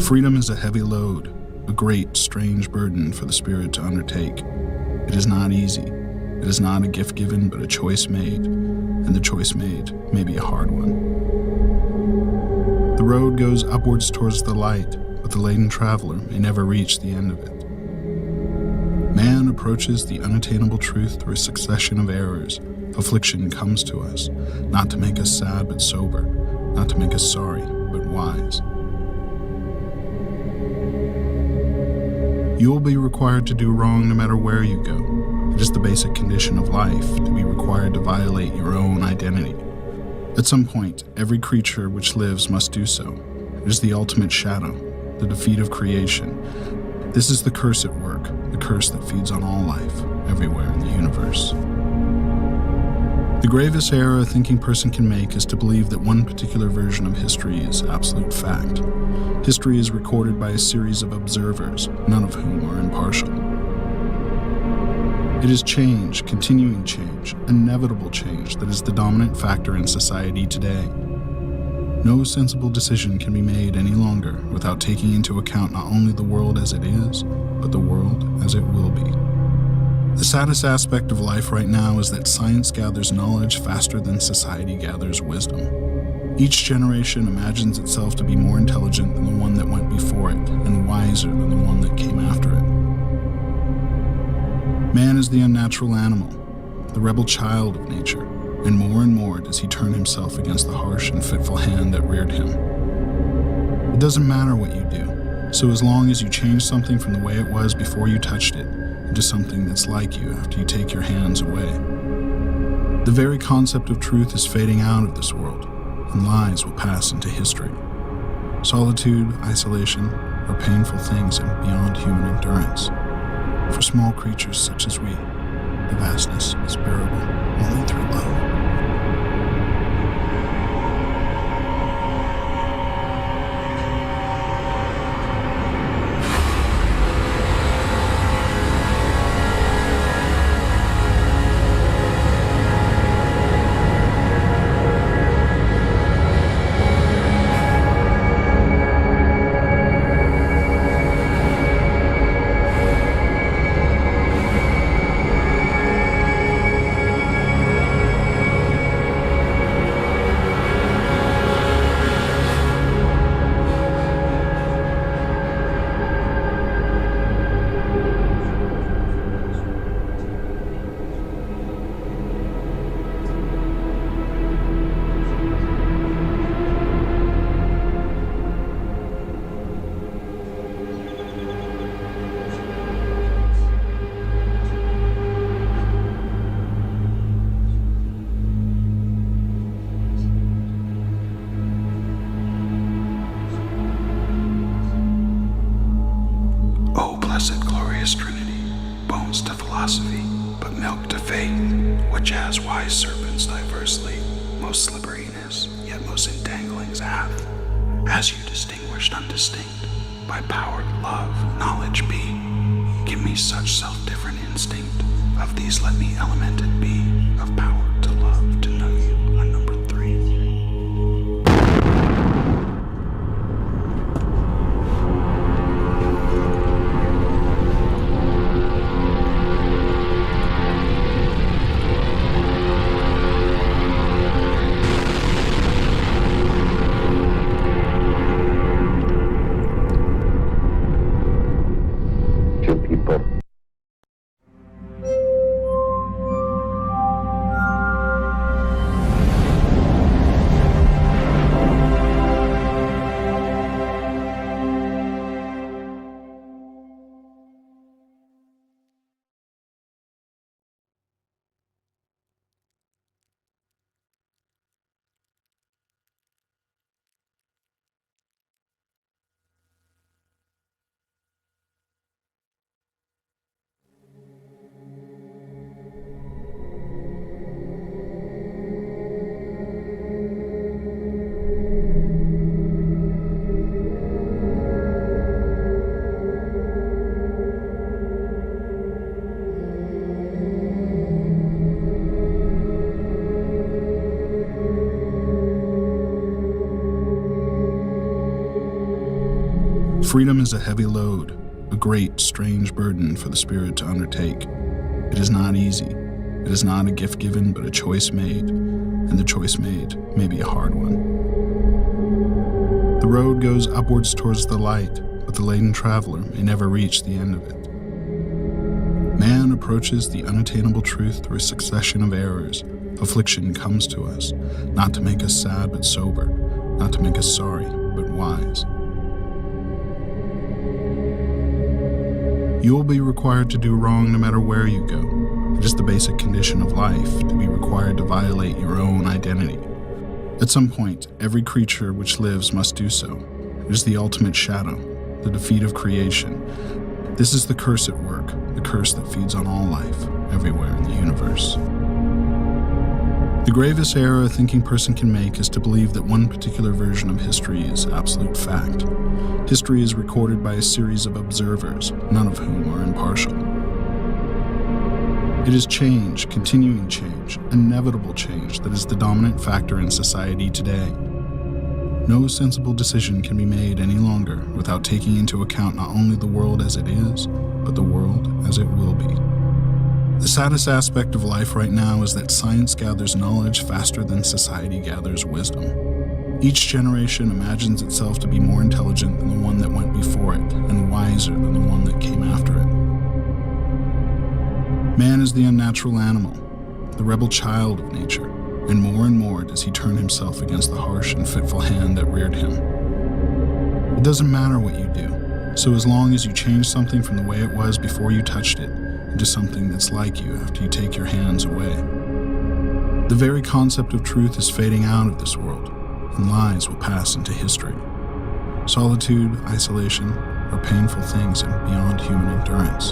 Freedom is a heavy load, a great, strange burden for the spirit to undertake. It is not easy. It is not a gift given, but a choice made, and the choice made may be a hard one. The road goes upwards towards the light, but the laden traveler may never reach the end of it. Man approaches the unattainable truth through a succession of errors. Affliction comes to us, not to make us sad but sober, not to make us sorry but wise. You will be required to do wrong no matter where you go. It is the basic condition of life to be required to violate your own identity. At some point, every creature which lives must do so. It is the ultimate shadow, the defeat of creation. This is the curse at work, the curse that feeds on all life, everywhere in the universe. The gravest error a thinking person can make is to believe that one particular version of history is absolute fact. History is recorded by a series of observers, none of whom are impartial. It is change, continuing change, inevitable change that is the dominant factor in society today. No sensible decision can be made any longer without taking into account not only the world as it is, but the world as it will be. The saddest aspect of life right now is that science gathers knowledge faster than society gathers wisdom. Each generation imagines itself to be more intelligent than the one that went before it, and wiser than the one that came after it. Man is the unnatural animal, the rebel child of nature, and more does he turn himself against the harsh and fitful hand that reared him. It doesn't matter what you do, so as long as you change something from the way it was before you touched it, into something that's like you after you take your hands away. The very concept of truth is fading out of this world, and lies will pass into history. Solitude, isolation, are painful things and beyond human endurance. For small creatures such as we, the vastness is bearable only through love. Blessed glorious Trinity, bones to philosophy, but milk to faith, which as wise serpents diversely, most slipperiness, yet most entanglings hath, as you distinguished undistinct, by power, love, knowledge be, give me such self-different instinct, of these let me elemented be, of power to love, to know you, unnumbered three. Freedom is a heavy load, a great, strange burden for the spirit to undertake. It is not easy. It is not a gift given, but a choice made, and the choice made may be a hard one. The road goes upwards towards the light, but the laden traveler may never reach the end of it. Man approaches the unattainable truth through a succession of errors. Affliction comes to us, not to make us sad but sober, not to make us sorry but wise. You will be required to do wrong no matter where you go. It is the basic condition of life to be required to violate your own identity. At some point, every creature which lives must do so. It is the ultimate shadow, the defeat of creation. This is the curse at work, the curse that feeds on all life, everywhere in the universe. The gravest error a thinking person can make is to believe that one particular version of history is absolute fact. History is recorded by a series of observers, none of whom are impartial. It is change, continuing change, inevitable change that is the dominant factor in society today. No sensible decision can be made any longer without taking into account not only the world as it is, but the world as it will be. The saddest aspect of life right now is that science gathers knowledge faster than society gathers wisdom. Each generation imagines itself to be more intelligent than the one that went before it, and wiser than the one that came after it. Man is the unnatural animal, the rebel child of nature, and more does he turn himself against the harsh and fitful hand that reared him. It doesn't matter what you do, so as long as you change something from the way it was before you touched it into something that's like you after you take your hands away. The very concept of truth is fading out of this world, and lies will pass into history. Solitude, isolation are painful things and beyond human endurance.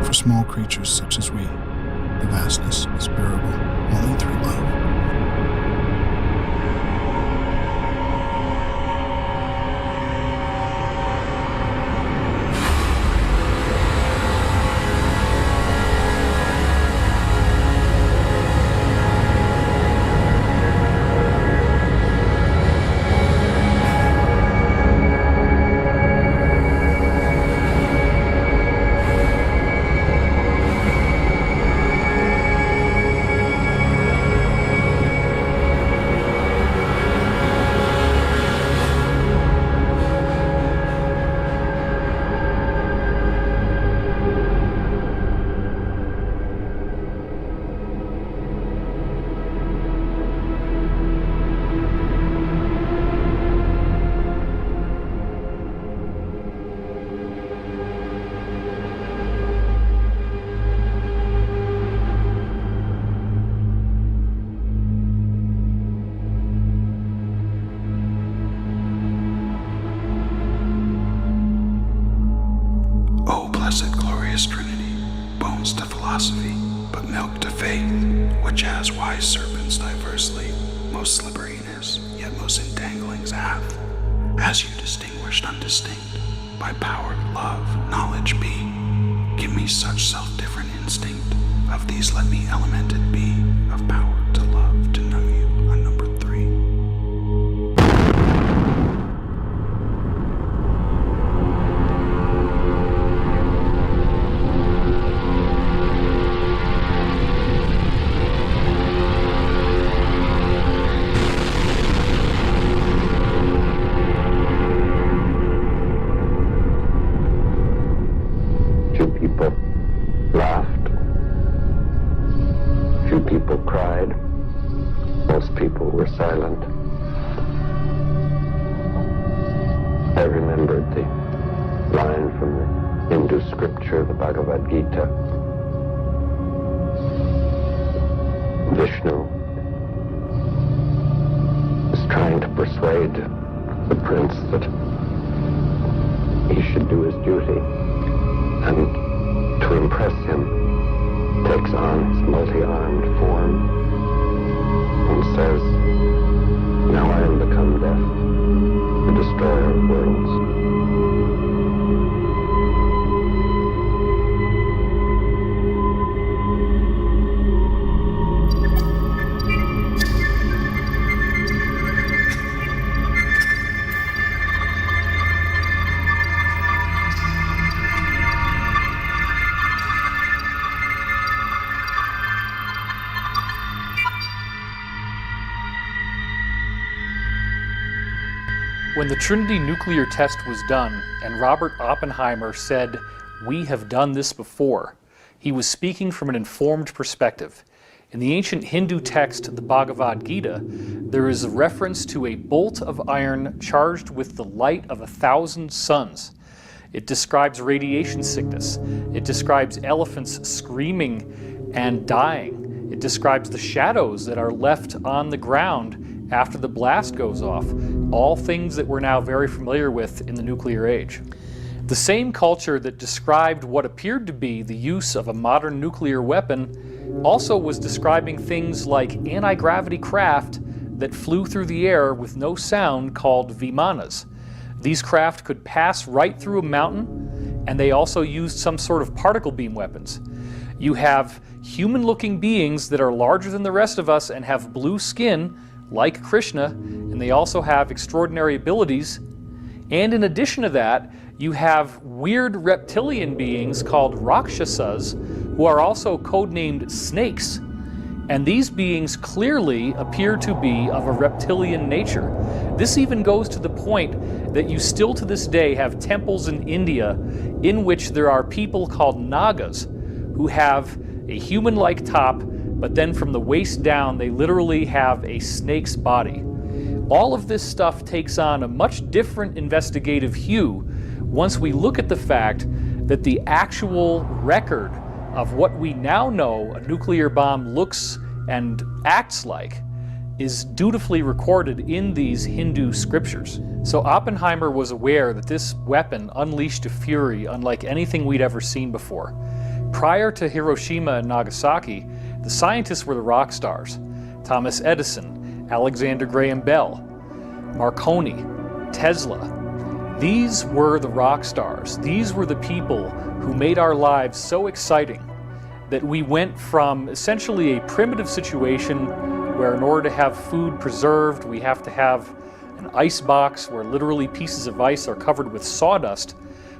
For small creatures such as we, the vastness is bearable only through love. Blessed glorious Trinity, bones to philosophy, but milk to faith, which as wise serpents diversely, most slipperiness, yet most entanglings hath. As you distinguished undistinct, by power of love, knowledge be. Give me such self-different instinct, of these let me elemented be, of power to love, to know you, unnumbered three. Few people laughed. Few people cried. Most people were silent. I remembered the line from the Hindu scripture, the Bhagavad Gita. Vishnu is trying to persuade the prince that he should do his duty, and to impress him takes on his multi-armed form and says, "Now I am become death, the destroyer of worlds." When the Trinity nuclear test was done, and Robert Oppenheimer said, "We have done this before," he was speaking from an informed perspective. In the ancient Hindu text, the Bhagavad Gita, there is a reference to a bolt of iron charged with the light of 1,000 suns. It describes radiation sickness. It describes elephants screaming and dying. It describes the shadows that are left on the ground after the blast goes off, all things that we're now very familiar with in the nuclear age. The same culture that described what appeared to be the use of a modern nuclear weapon also was describing things like anti-gravity craft that flew through the air with no sound called vimanas. These craft could pass right through a mountain, and they also used some sort of particle beam weapons. You have human-looking beings that are larger than the rest of us and have blue skin, like Krishna, and they also have extraordinary abilities. And in addition to that, you have weird reptilian beings called Rakshasas, who are also codenamed snakes. And these beings clearly appear to be of a reptilian nature. This even goes to the point that you still to this day have temples in India in which there are people called Nagas who have a human-like top, but then from the waist down they literally have a snake's body. All of this stuff takes on a much different investigative hue once we look at the fact that the actual record of what we now know a nuclear bomb looks and acts like is dutifully recorded in these Hindu scriptures. So Oppenheimer was aware that this weapon unleashed a fury unlike anything we'd ever seen before. Prior to Hiroshima and Nagasaki, the scientists were the rock stars. Thomas Edison, Alexander Graham Bell, Marconi, Tesla. These were the rock stars. These were the people who made our lives so exciting that we went from essentially a primitive situation where in order to have food preserved, we have to have an ice box where literally pieces of ice are covered with sawdust,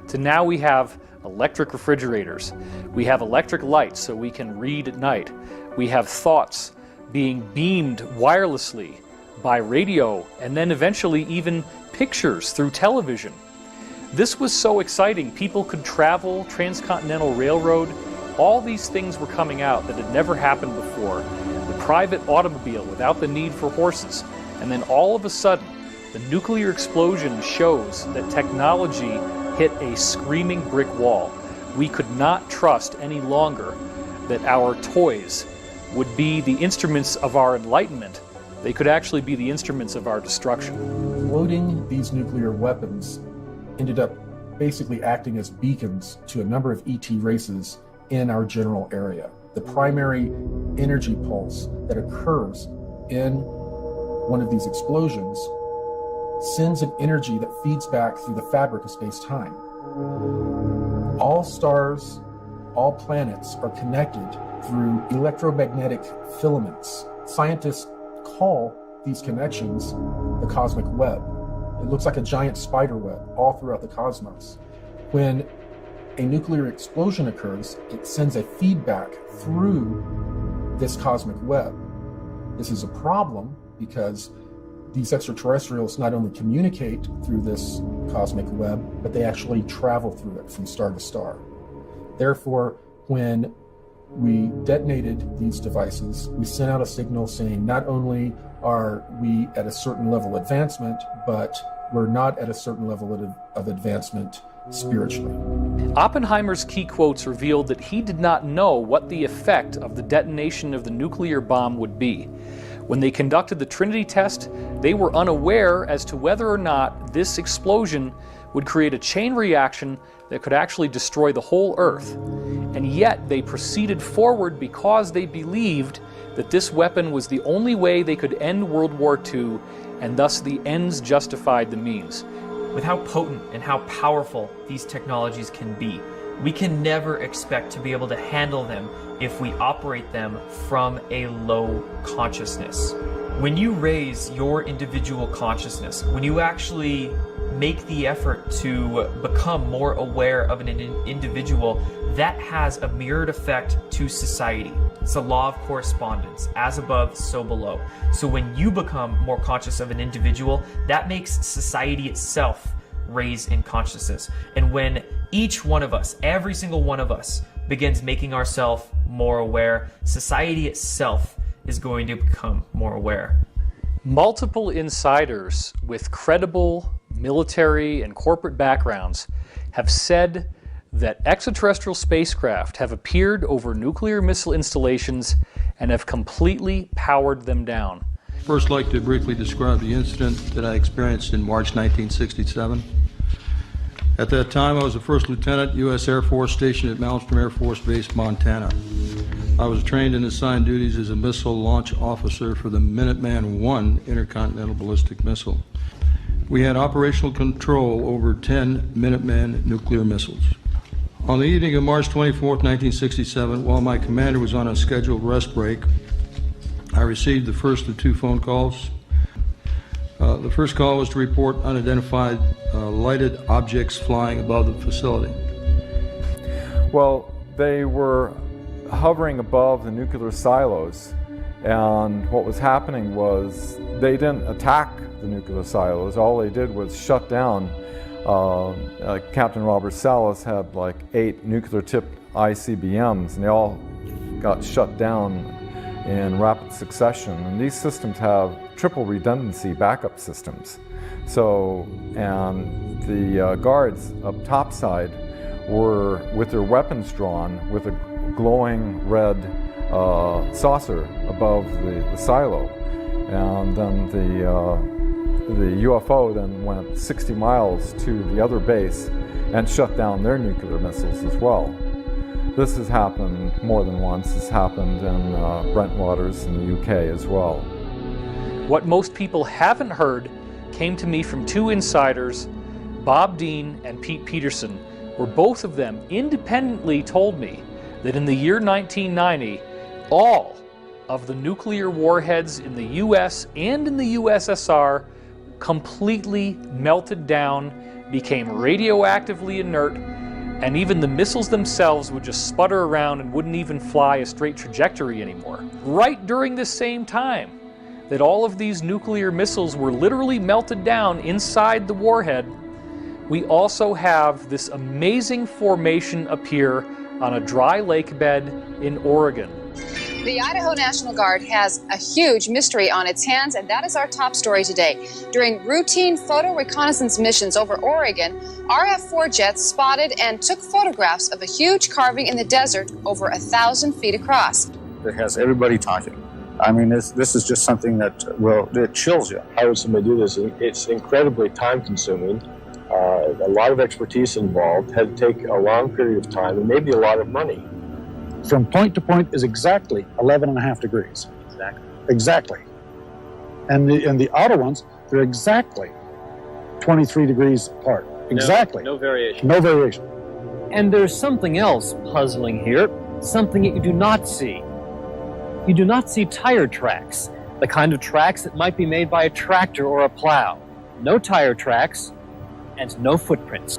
to now we have electric refrigerators. We have electric lights so we can read at night. We have thoughts being beamed wirelessly by radio, and then eventually even pictures through television. This was so exciting. People could travel, transcontinental railroad. All these things were coming out that had never happened before. The private automobile without the need for horses. And then all of a sudden, the nuclear explosion shows that technology hit a screaming brick wall. We could not trust any longer that our toys would be the instruments of our enlightenment. They could actually be the instruments of our destruction. Loading these nuclear weapons ended up basically acting as beacons to a number of ET races in our general area. The primary energy pulse that occurs in one of these explosions sends an energy that feeds back through the fabric of space-time. All stars, all planets are connected through electromagnetic filaments. Scientists call these connections the cosmic web. It looks like a giant spider web all throughout the cosmos. When a nuclear explosion occurs, it sends a feedback through this cosmic web. This is a problem because these extraterrestrials not only communicate through this cosmic web, but they actually travel through it from star to star. Therefore, when we detonated these devices, we sent out a signal saying not only are we at a certain level of advancement, but we're not at a certain level of advancement spiritually. Oppenheimer's key quotes revealed that he did not know what the effect of the detonation of the nuclear bomb would be. When they conducted the Trinity test, they were unaware as to whether or not this explosion would create a chain reaction that could actually destroy the whole Earth. And yet they proceeded forward because they believed that this weapon was the only way they could end World War II, and thus the ends justified the means. With how potent and how powerful these technologies can be, we can never expect to be able to handle them if we operate them from a low consciousness. When you raise your individual consciousness, when you actually make the effort to become more aware of an individual, that has a mirrored effect to society. It's a law of correspondence, as above, so below. So when you become more conscious of an individual, that makes society itself raise in consciousness. And when each one of us, every single one of us, begins making ourselves more aware, society itself is going to become more aware. Multiple insiders with credible military and corporate backgrounds have said that extraterrestrial spacecraft have appeared over nuclear missile installations and have completely powered them down. First, I'd like to briefly describe the incident that I experienced in March 1967. At that time, I was a first lieutenant, U.S. Air Force, stationed at Malmstrom Air Force Base, Montana. I was trained and assigned duties as a missile launch officer for the Minuteman I intercontinental ballistic missile. We had operational control over 10 Minuteman nuclear missiles. On the evening of March 24, 1967, while my commander was on a scheduled rest break, I received the first of two phone calls. The first call was to report unidentified lighted objects flying above the facility. Well, they were hovering above the nuclear silos, and what was happening was they didn't attack the nuclear silos. All they did was shut down. Captain Robert Salas had like 8 nuclear-tipped ICBMs, and they all got shut down in rapid succession. And these systems have triple redundancy backup systems. So, and the guards up topside were with their weapons drawn with a glowing red saucer above the silo. And then the UFO then went 60 miles to the other base and shut down their nuclear missiles as well. This has happened more than once. It's happened in Brentwaters in the UK as well. What most people haven't heard came to me from two insiders, Bob Dean and Pete Peterson, where both of them independently told me that in the year 1990, all of the nuclear warheads in the US and in the USSR completely melted down, became radioactively inert, and even the missiles themselves would just sputter around and wouldn't even fly a straight trajectory anymore. Right during this same time that all of these nuclear missiles were literally melted down inside the warhead, we also have this amazing formation appear on a dry lake bed in Oregon. The Idaho National Guard has a huge mystery on its hands, and that is our top story today. During routine photo reconnaissance missions over Oregon, RF-4 jets spotted and took photographs of a huge carving in the desert over 1,000 feet across. It has everybody talking. I mean, this is just something that, well, it chills you. How would somebody do this? It's incredibly time-consuming. A lot of expertise involved, had to take a long period of time, and maybe a lot of money. From point to point is exactly 11.5 degrees. Exactly. And the outer ones, they're exactly 23 degrees apart. Exactly. No variation. No variation. And there's something else puzzling here, something that you do not see. You do not see tire tracks, the kind of tracks that might be made by a tractor or a plow. No tire tracks and no footprints.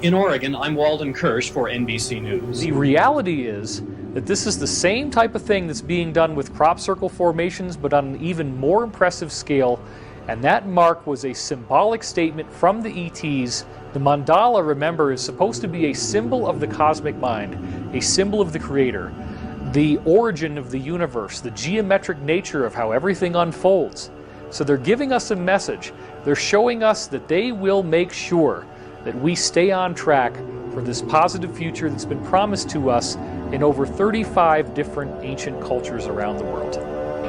In Oregon, I'm Walden Kirsch for NBC News. The reality is that this is the same type of thing that's being done with crop circle formations, but on an even more impressive scale. And that mark was a symbolic statement from the ETs. The mandala, remember, is supposed to be a symbol of the cosmic mind, a symbol of the creator, the origin of the universe, the geometric nature of how everything unfolds. So they're giving us a message. They're showing us that they will make sure that we stay on track for this positive future that's been promised to us in over 35 different ancient cultures around the world.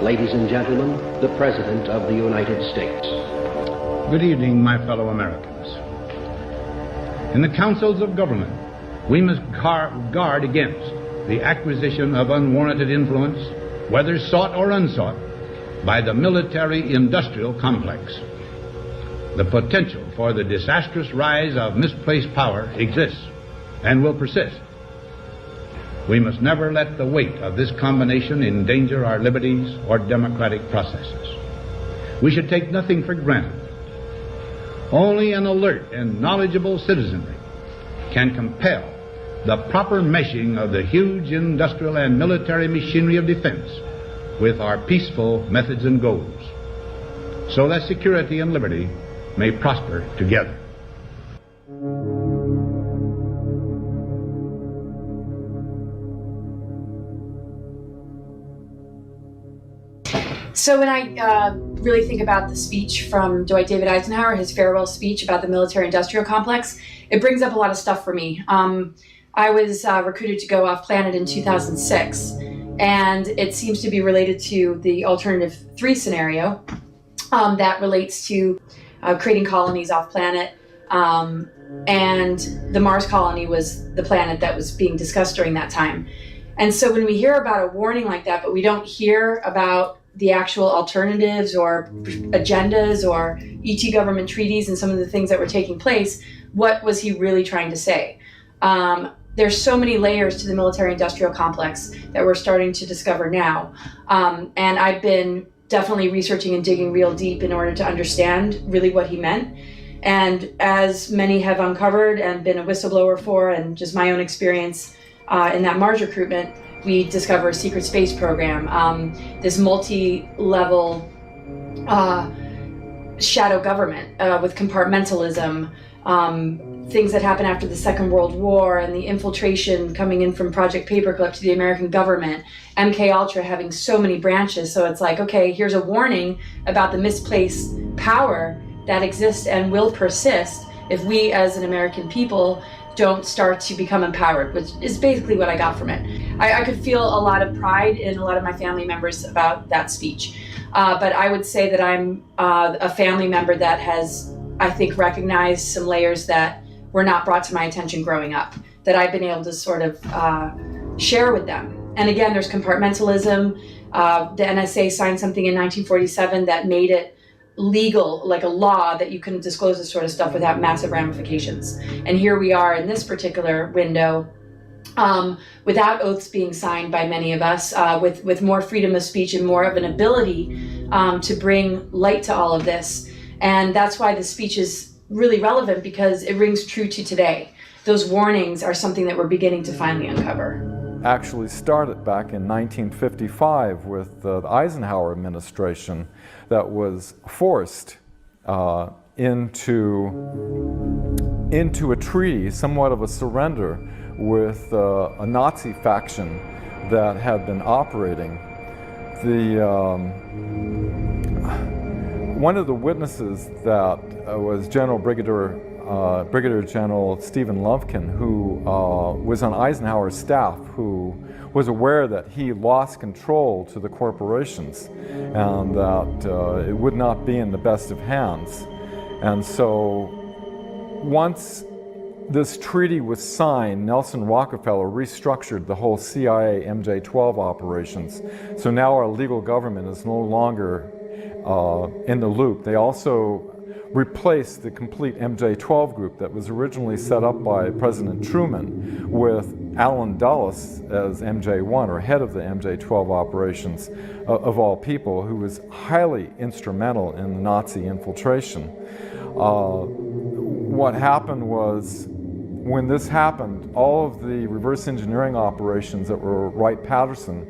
Ladies and gentlemen, the President of the United States. Good evening, my fellow Americans. In the councils of government, we must guard against the acquisition of unwarranted influence, whether sought or unsought, by the military-industrial complex. The potential for the disastrous rise of misplaced power exists and will persist. We must never let the weight of this combination endanger our liberties or democratic processes. We should take nothing for granted. Only an alert and knowledgeable citizenry can compel the proper meshing of the huge industrial and military machinery of defense with our peaceful methods and goals, so that security and liberty may prosper together. So when I really think about the speech from Dwight David Eisenhower, his farewell speech about the military-industrial complex, it brings up a lot of stuff for me. I was recruited to go off planet in 2006, and it seems to be related to the alternative 3 scenario that relates to creating colonies off planet. And the Mars colony was the planet that was being discussed during that time. And so when we hear about a warning like that, but we don't hear about the actual alternatives or agendas or ET government treaties and some of the things that were taking place, what was he really trying to say? There's so many layers to the military-industrial complex that we're starting to discover now. And I've been definitely researching and digging real deep in order to understand really what he meant. And as many have uncovered and been a whistleblower for, and just my own experience in that Mars recruitment, we discover a secret space program, this multi-level shadow government with compartmentalism, things that happened after the Second World War and the infiltration coming in from Project Paperclip to the American government, MK Ultra having so many branches. So it's like, okay, here's a warning about the misplaced power that exists and will persist if we as an American people don't start to become empowered, which is basically what I got from it. I could feel a lot of pride in a lot of my family members about that speech. But I would say that I'm a family member that has, I think, recognized some layers that were not brought to my attention growing up, that I've been able to sort of share with them. And again, there's compartmentalism. The NSA signed something in 1947 that made it legal, like a law, that you couldn't disclose this sort of stuff without massive ramifications. And here we are in this particular window, without oaths being signed by many of us, with more freedom of speech and more of an ability to bring light to all of this. And that's why the speech is really relevant, because it rings true to today. Those warnings are something that we're beginning to finally uncover. Actually started back in 1955 with the Eisenhower administration that was forced into a treaty, somewhat of a surrender, with a Nazi faction that had been operating. One of the witnesses that was Brigadier General Stephen Lovkin, who was on Eisenhower's staff, who was aware that he lost control to the corporations and that it would not be in the best of hands. And so once this treaty was signed, Nelson Rockefeller restructured the whole CIA MJ-12 operations. So now our legal government is no longer in the loop. They also replaced the complete MJ-12 group that was originally set up by President Truman with Allen Dulles as MJ-1, or head of the MJ-12 operations of all people, who was highly instrumental in the Nazi infiltration. What happened was, when this happened, all of the reverse engineering operations that were Wright-Patterson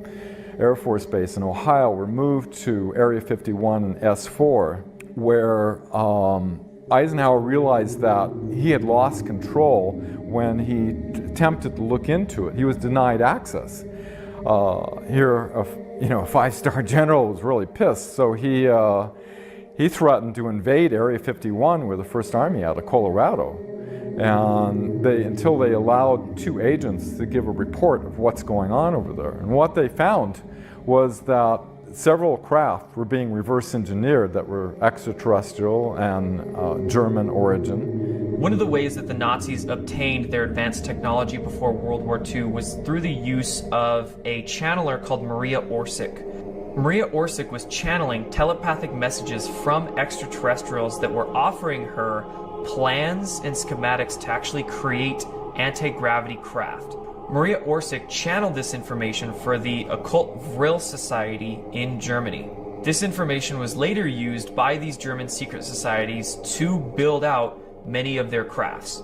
Air Force Base in Ohio were moved to Area 51 and S4, where Eisenhower realized that he had lost control when he attempted to look into it. He was denied access. A five-star general was really pissed, so he threatened to invade Area 51, where the First Army out of Colorado. And until they allowed 2 agents to give a report of what's going on over there. And what they found was that several craft were being reverse engineered that were extraterrestrial and German origin. One of the ways that the Nazis obtained their advanced technology before World War II was through the use of a channeler called Maria Orsic. Maria Orsic was channeling telepathic messages from extraterrestrials that were offering her plans and schematics to actually create anti-gravity craft. Maria Orsic channeled this information for the Occult Vril Society in Germany. This information was later used by these German secret societies to build out many of their crafts.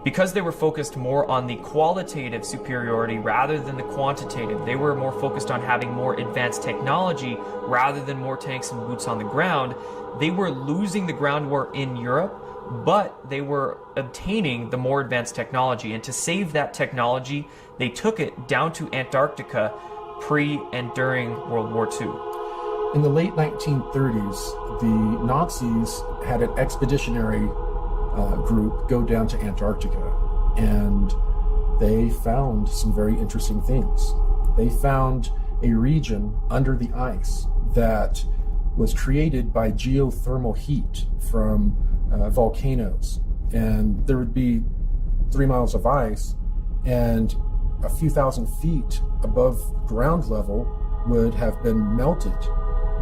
Because they were focused more on the qualitative superiority rather than the quantitative, they were more focused on having more advanced technology rather than more tanks and boots on the ground. They were losing the ground war in Europe, but they were obtaining the more advanced technology. And to save that technology, they took it down to Antarctica pre and during World War II. In the late 1930s, the Nazis had an expeditionary group go down to Antarctica, and they found some very interesting things. They found a region under the ice that was created by geothermal heat from volcanoes, and there would be 3 miles of ice, and a few thousand feet above ground level would have been melted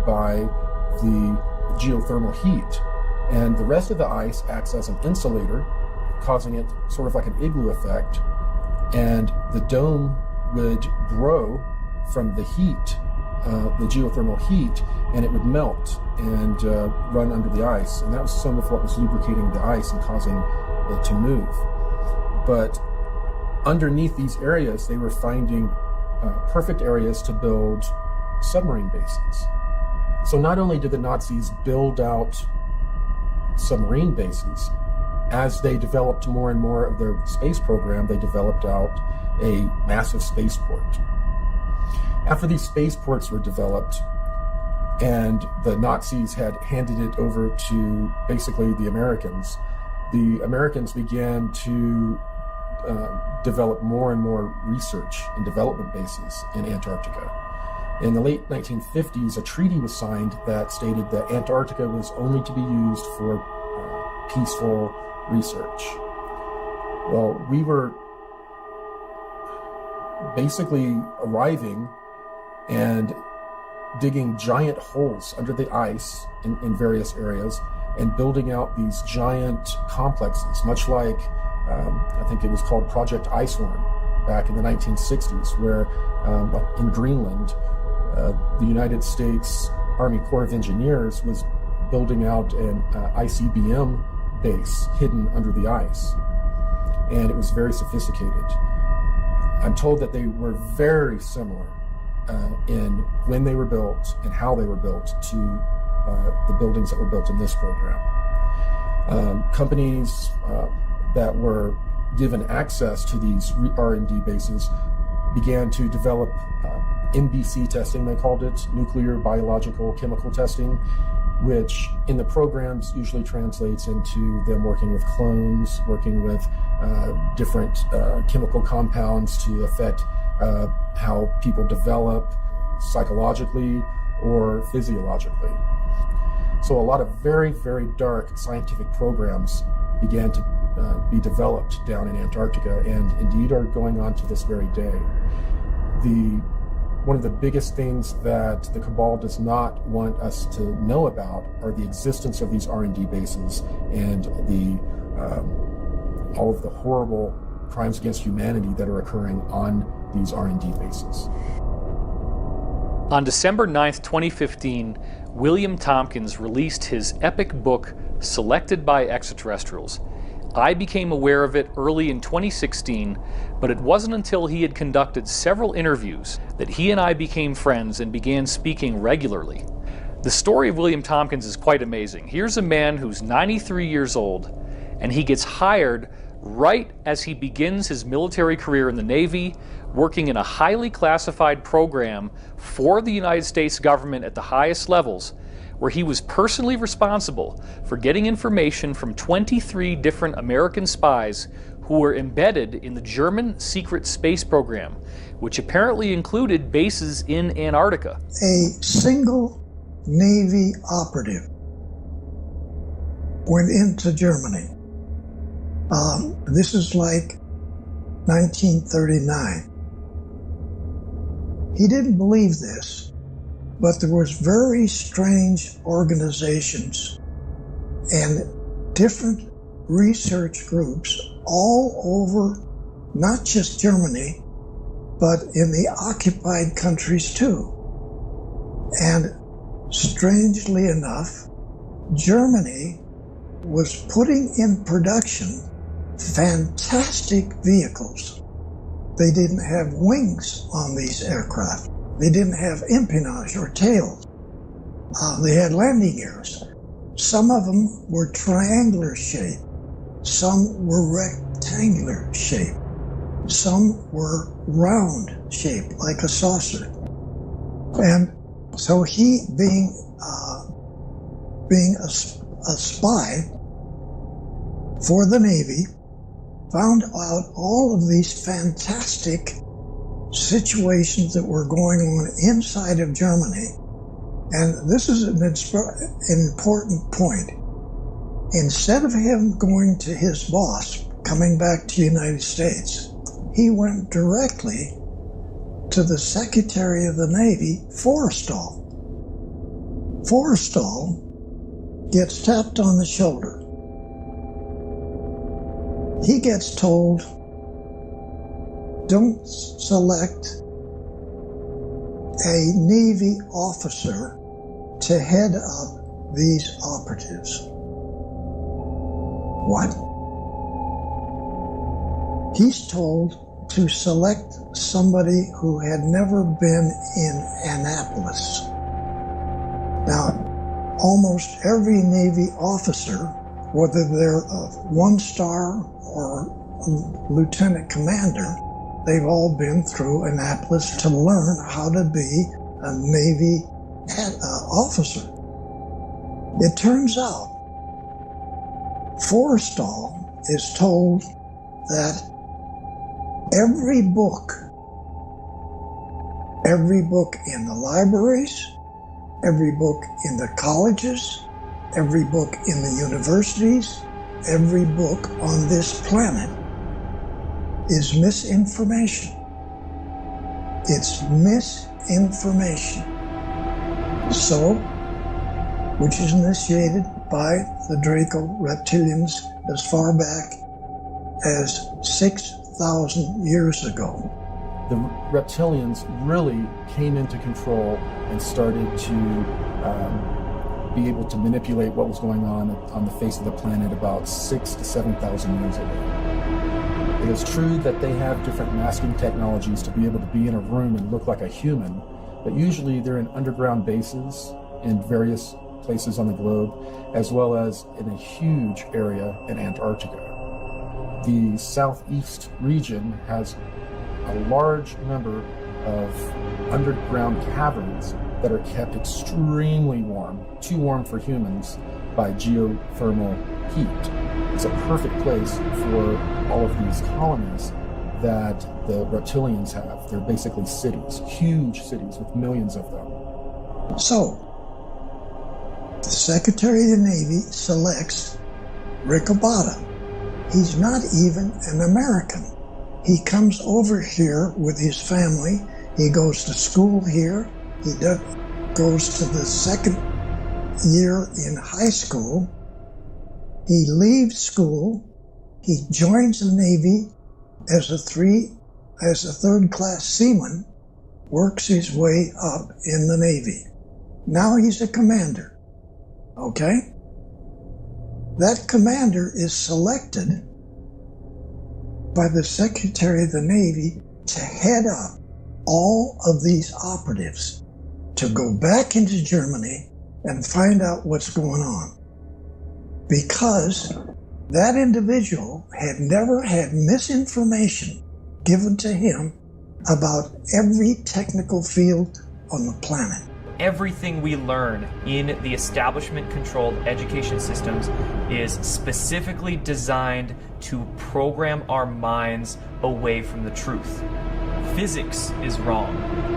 by the geothermal heat. And the rest of the ice acts as an insulator, causing it sort of like an igloo effect. And the dome would grow from the heat, the geothermal heat, and it would melt and run under the ice. And that was some of what was lubricating the ice and causing it to move. But underneath these areas, they were finding perfect areas to build submarine bases. So not only did the Nazis build out submarine bases, as they developed more and more of their space program, they developed out a massive spaceport. After these spaceports were developed and the Nazis had handed it over to basically the Americans began to develop more and more research and development bases in Antarctica. In the late 1950s, a treaty was signed that stated that Antarctica was only to be used for peaceful research. Well, we were basically arriving and digging giant holes under the ice in various areas and building out these giant complexes, much like I think it was called Project Iceworm back in the 1960s, where in Greenland, the United States Army Corps of Engineers was building out an ICBM base hidden under the ice. And it was very sophisticated. I'm told that they were very similar in when they were built and how they were built to the buildings that were built in this program. Companies that were given access to these R&D bases began to develop NBC testing, they called it, nuclear, biological, chemical testing, which in the programs usually translates into them working with clones, working with different chemical compounds to affect how people develop psychologically or physiologically. So a lot of very, very dark scientific programs began to be developed down in Antarctica, and indeed are going on to this very day. One of the biggest things that the cabal does not want us to know about are the existence of these R&D bases and all of the horrible crimes against humanity that are occurring on these R&D bases. On December 9th, 2015, William Tompkins released his epic book, Selected by Extraterrestrials. I became aware of it early in 2016, but it wasn't until he had conducted several interviews that he and I became friends and began speaking regularly. The story of William Tompkins is quite amazing. Here's a man who's 93 years old, and he gets hired right as he begins his military career in the Navy, working in a highly classified program for the United States government at the highest levels, where he was personally responsible for getting information from 23 different American spies who were embedded in the German secret space program, which apparently included bases in Antarctica. A single Navy operative went into Germany. This is like 1939. He didn't believe this, but there was very strange organizations and different research groups all over, not just Germany, but in the occupied countries too. And strangely enough, Germany was putting in production fantastic vehicles. They didn't have wings on these aircraft. They didn't have empennage or tails. They had landing gears. Some of them were triangular shaped. Some were rectangular shaped. Some were round shaped, like a saucer. And so he, being a spy for the Navy, found out all of these fantastic situations that were going on inside of Germany. And this is an important point. Instead of him going to his boss, coming back to the United States, he went directly to the Secretary of the Navy, Forrestal. Forrestal gets tapped on the shoulder. He gets told, don't select a Navy officer to head up these operatives. What? He's told to select somebody who had never been in Annapolis. Now, almost every Navy officer, whether they're a one-star or a lieutenant commander, they've all been through Annapolis to learn how to be a Navy officer. It turns out Forrestal is told that every book in the libraries, every book in the colleges, every book in the universities, every book on this planet is misinformation. It's misinformation. So, which is initiated by the Draco reptilians as far back as 6,000 years ago. The reptilians really came into control and started to be able to manipulate what was going on the face of the planet about 6,000 to 7,000 years ago. It is true that they have different masking technologies to be able to be in a room and look like a human, but usually they're in underground bases in various places on the globe, as well as in a huge area in Antarctica. The southeast region has a large number of underground caverns that are kept extremely warm, too warm for humans, by geothermal heat. It's a perfect place for all of these colonies that the reptilians have. They're basically cities, huge cities with millions of them. So, the Secretary of the Navy selects Rick Obata. He's not even an American. He comes over here with his family. He goes to school here. He goes to the second year in high school. He leaves school. He joins the Navy as a third-class seaman, works his way up in the Navy. Now he's a commander, okay? That commander is selected by the Secretary of the Navy to head up all of these operatives, to go back into Germany and find out what's going on. Because that individual had never had misinformation given to him about every technical field on the planet. Everything we learn in the establishment-controlled education systems is specifically designed to program our minds away from the truth. Physics is wrong.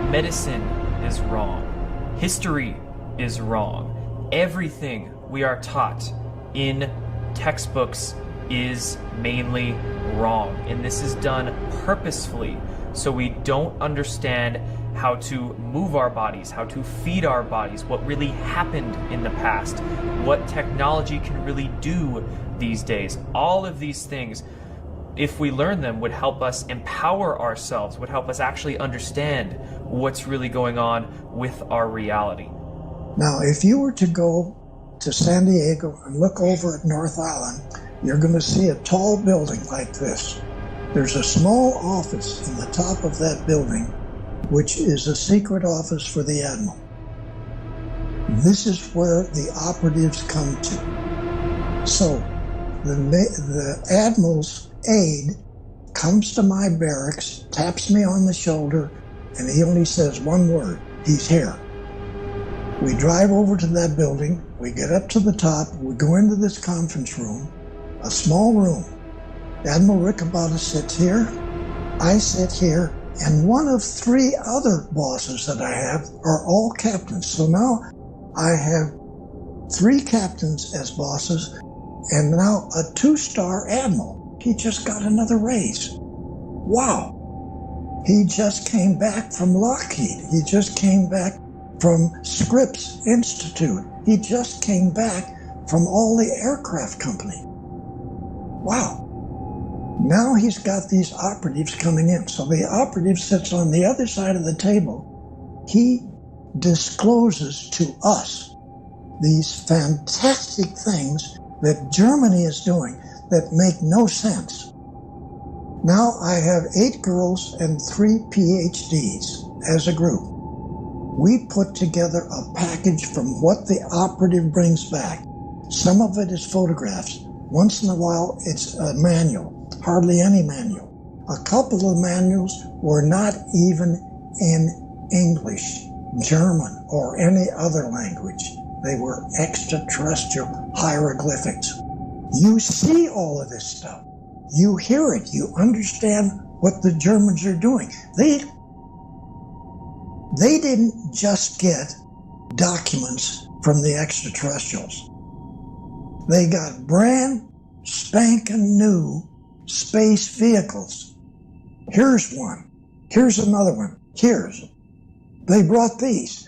Medicine is wrong. History is wrong. Everything we are taught in textbooks is mainly wrong. And this is done purposefully so we don't understand how to move our bodies, how to feed our bodies, what really happened in the past, what technology can really do these days. All of these things, if we learn them, would help us empower ourselves, would help us actually understand what's really going on with our reality. Now, if you were to go to San Diego and look over at North Island, you're going to see a tall building like this. There's a small office in the top of that building, which is a secret office for the Admiral. This is where the operatives come to. So the Admiral's aide comes to my barracks, taps me on the shoulder, and he only says one word: he's here. We drive over to that building, we get up to the top, we go into this conference room, a small room. Admiral Riccobotta sits here, I sit here, and one of 3 other bosses that I have are all captains. So now I have 3 captains as bosses, and now a 2-star admiral. He just got another raise. Wow. He just came back from Lockheed. He just came back from Scripps Institute. He just came back from all the aircraft company. Wow. Now he's got these operatives coming in. So the operative sits on the other side of the table. He discloses to us these fantastic things that Germany is doing that make no sense. Now I have 8 girls and 3 PhDs as a group. We put together a package from what the operative brings back. Some of it is photographs. Once in a while, it's a manual, hardly any manual. A couple of manuals were not even in English, German, or any other language. They were extraterrestrial hieroglyphics. You see all of this stuff. You hear it. You understand what the Germans are doing. They didn't just get documents from the extraterrestrials. They got brand spanking new space vehicles. Here's one. Here's another one. They brought these.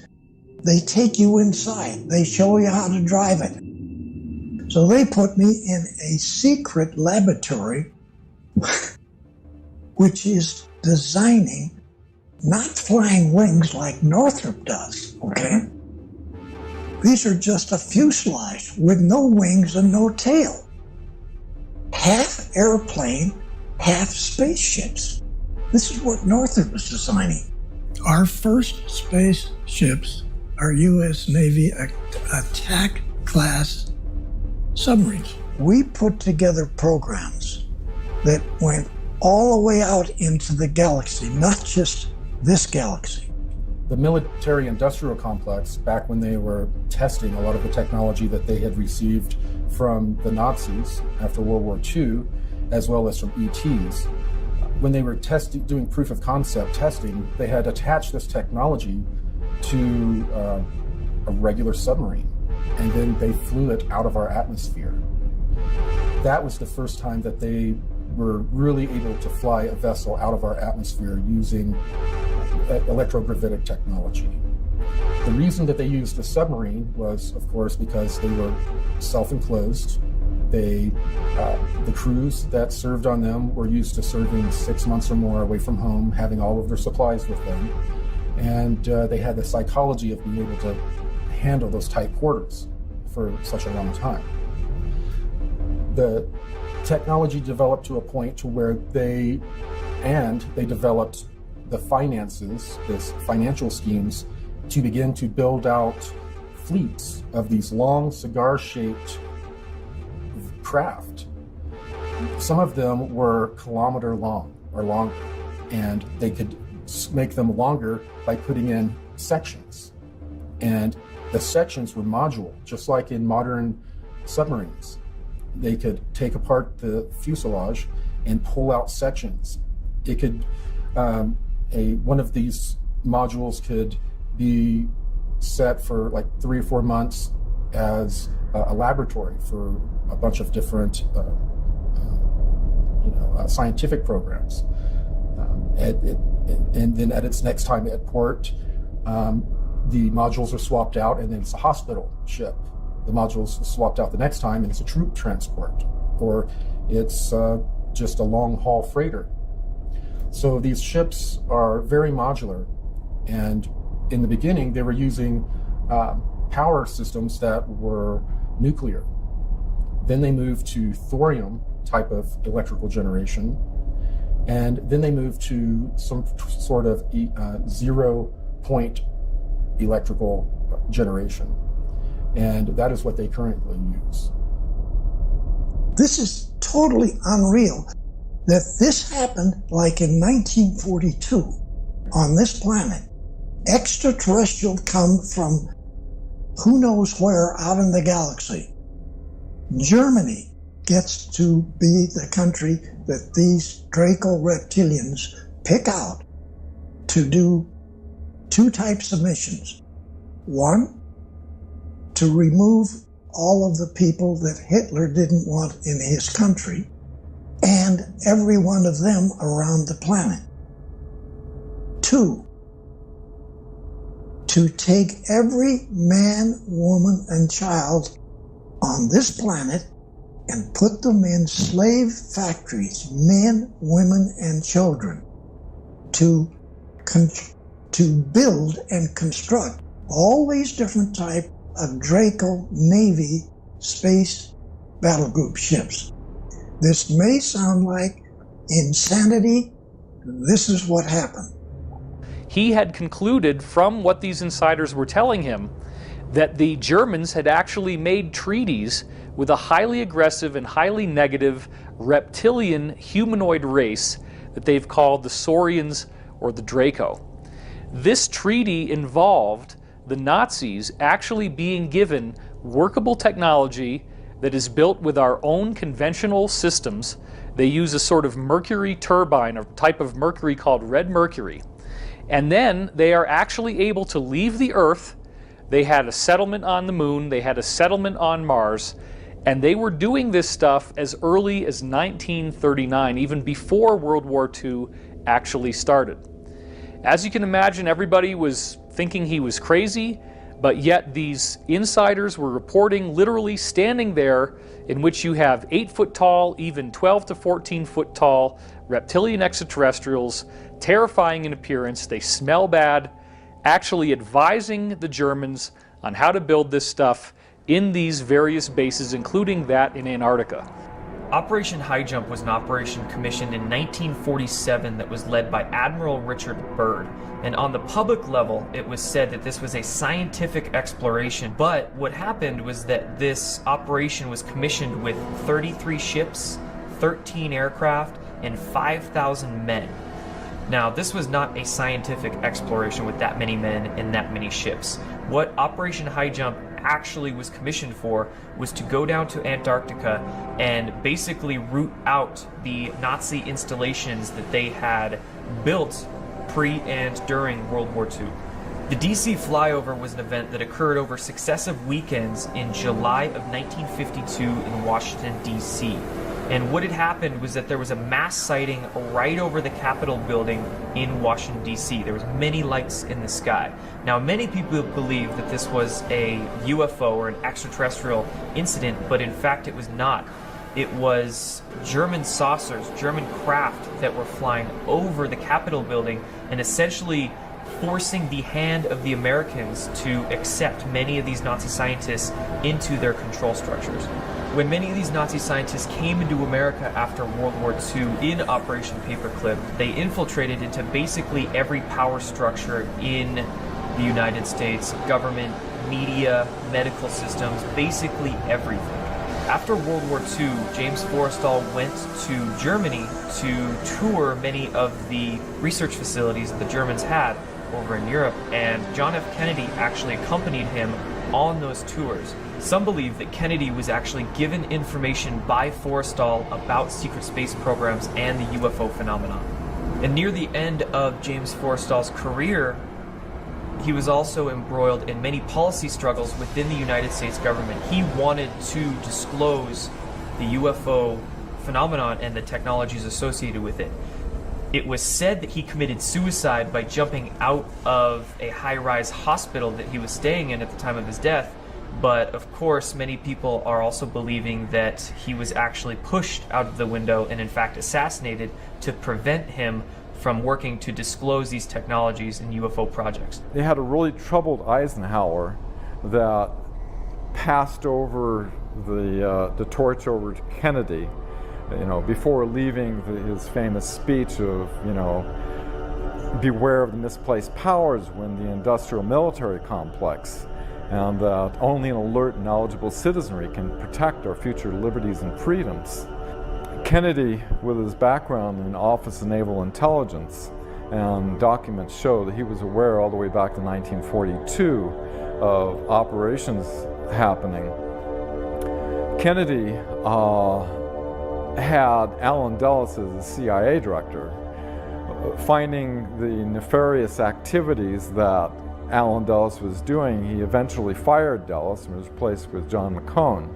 They take you inside. They show you how to drive it. So they put me in a secret laboratory, which is designing not flying wings like Northrop does, okay? These are just a fuselage with no wings and no tail. Half airplane, half spaceships. This is what Northrop is designing. Our first spaceships are U.S. Navy attack class submarines. We put together programs that went all the way out into the galaxy, not just this galaxy. The military-industrial complex, back when they were testing a lot of the technology that they had received from the Nazis after World War II, as well as from ETs, when they were doing proof of concept testing, they had attached this technology to a regular submarine, and then they flew it out of our atmosphere. That was the first time that they were really able to fly a vessel out of our atmosphere using electrogravitic technology. The reason that they used a submarine was, of course, because they were self-enclosed. The crews that served on them were used to serving 6 months or more away from home, having all of their supplies with them. And they had the psychology of being able to handle those tight quarters for such a long time. The technology developed to a point to where they developed the finances, this financial schemes, to begin to build out fleets of these long cigar-shaped craft. Some of them were kilometer long or longer, and they could make them longer by putting in sections. And the sections were modular, just like in modern submarines. They could take apart the fuselage and pull out sections. It could, one of these modules could be set for like 3 or 4 months as a laboratory for a bunch of different, scientific programs. And then at its next time at port, the modules are swapped out, and then it's a hospital ship. The modules are swapped out the next time, and it's a troop transport, or it's just a long-haul freighter. So these ships are very modular, and in the beginning, they were using power systems that were nuclear. Then they moved to thorium type of electrical generation. And then they moved to some sort of zero-point electrical generation. And that is what they currently use. This is totally unreal that this happened like in 1942 on this planet. Extraterrestrial come from who knows where out in the galaxy. Germany gets to be the country that these Draco reptilians pick out to do two types of missions. One, to remove all of the people that Hitler didn't want in his country, and every one of them around the planet. Two, to take every man, woman, and child on this planet and put them in slave factories, men, women, and children, to build and construct all these different types of Draco Navy space battle group ships. This may sound like insanity. This is what happened. He had concluded from what these insiders were telling him that the Germans had actually made treaties with a highly aggressive and highly negative reptilian humanoid race that they've called the Saurians or the Draco. This treaty involved the Nazis actually being given workable technology that is built with our own conventional systems. They use a sort of mercury turbine, a type of mercury called red mercury. And then they are actually able to leave the Earth. They had a settlement on the moon, they had a settlement on Mars, and they were doing this stuff as early as 1939, even before World War II actually started. As you can imagine, everybody was thinking he was crazy, but yet these insiders were reporting literally standing there, in which you have 8-foot tall, even 12 to 14 foot tall reptilian extraterrestrials, terrifying in appearance, they smell bad, actually advising the Germans on how to build this stuff in these various bases, including that in Antarctica. Operation High Jump was an operation commissioned in 1947 that was led by Admiral Richard Byrd. And on the public level, it was said that this was a scientific exploration. But what happened was that this operation was commissioned with 33 ships, 13 aircraft, and 5,000 men. Now, this was not a scientific exploration with that many men and that many ships. What Operation High Jump actually was commissioned for was to go down to Antarctica and basically root out the Nazi installations that they had built pre and during World War II. The DC flyover was an event that occurred over successive weekends in July of 1952 in Washington, D.C. And what had happened was that there was a mass sighting right over the Capitol building in Washington, D.C. There was many lights in the sky. Now, many people believe that this was a UFO or an extraterrestrial incident, but in fact it was not. It was German saucers, German craft that were flying over the Capitol building and essentially forcing the hand of the Americans to accept many of these Nazi scientists into their control structures. When many of these Nazi scientists came into America after World War II in Operation Paperclip, they infiltrated into basically every power structure in the United States, government, media, medical systems, basically everything. After World War II, James Forrestal went to Germany to tour many of the research facilities that the Germans had over in Europe, and John F. Kennedy actually accompanied him on those tours. Some believe that Kennedy was actually given information by Forrestal about secret space programs and the UFO phenomenon. And near the end of James Forrestal's career, he was also embroiled in many policy struggles within the United States government. He wanted to disclose the UFO phenomenon and the technologies associated with it. It was said that he committed suicide by jumping out of a high-rise hospital that he was staying in at the time of his death. But of course, many people are also believing that he was actually pushed out of the window and in fact assassinated to prevent him from working to disclose these technologies and UFO projects. They had a really troubled Eisenhower that passed over the torch over to Kennedy, before leaving his famous speech of, beware of the misplaced powers when the industrial military complex, and that only an alert, knowledgeable citizenry can protect our future liberties and freedoms. Kennedy, with his background in Office of Naval Intelligence, and documents show that he was aware all the way back to 1942 of operations happening. Kennedy had Allen Dulles as the CIA director. Finding the nefarious activities that Allen Dulles was doing, he eventually fired Dulles and was replaced with John McCone.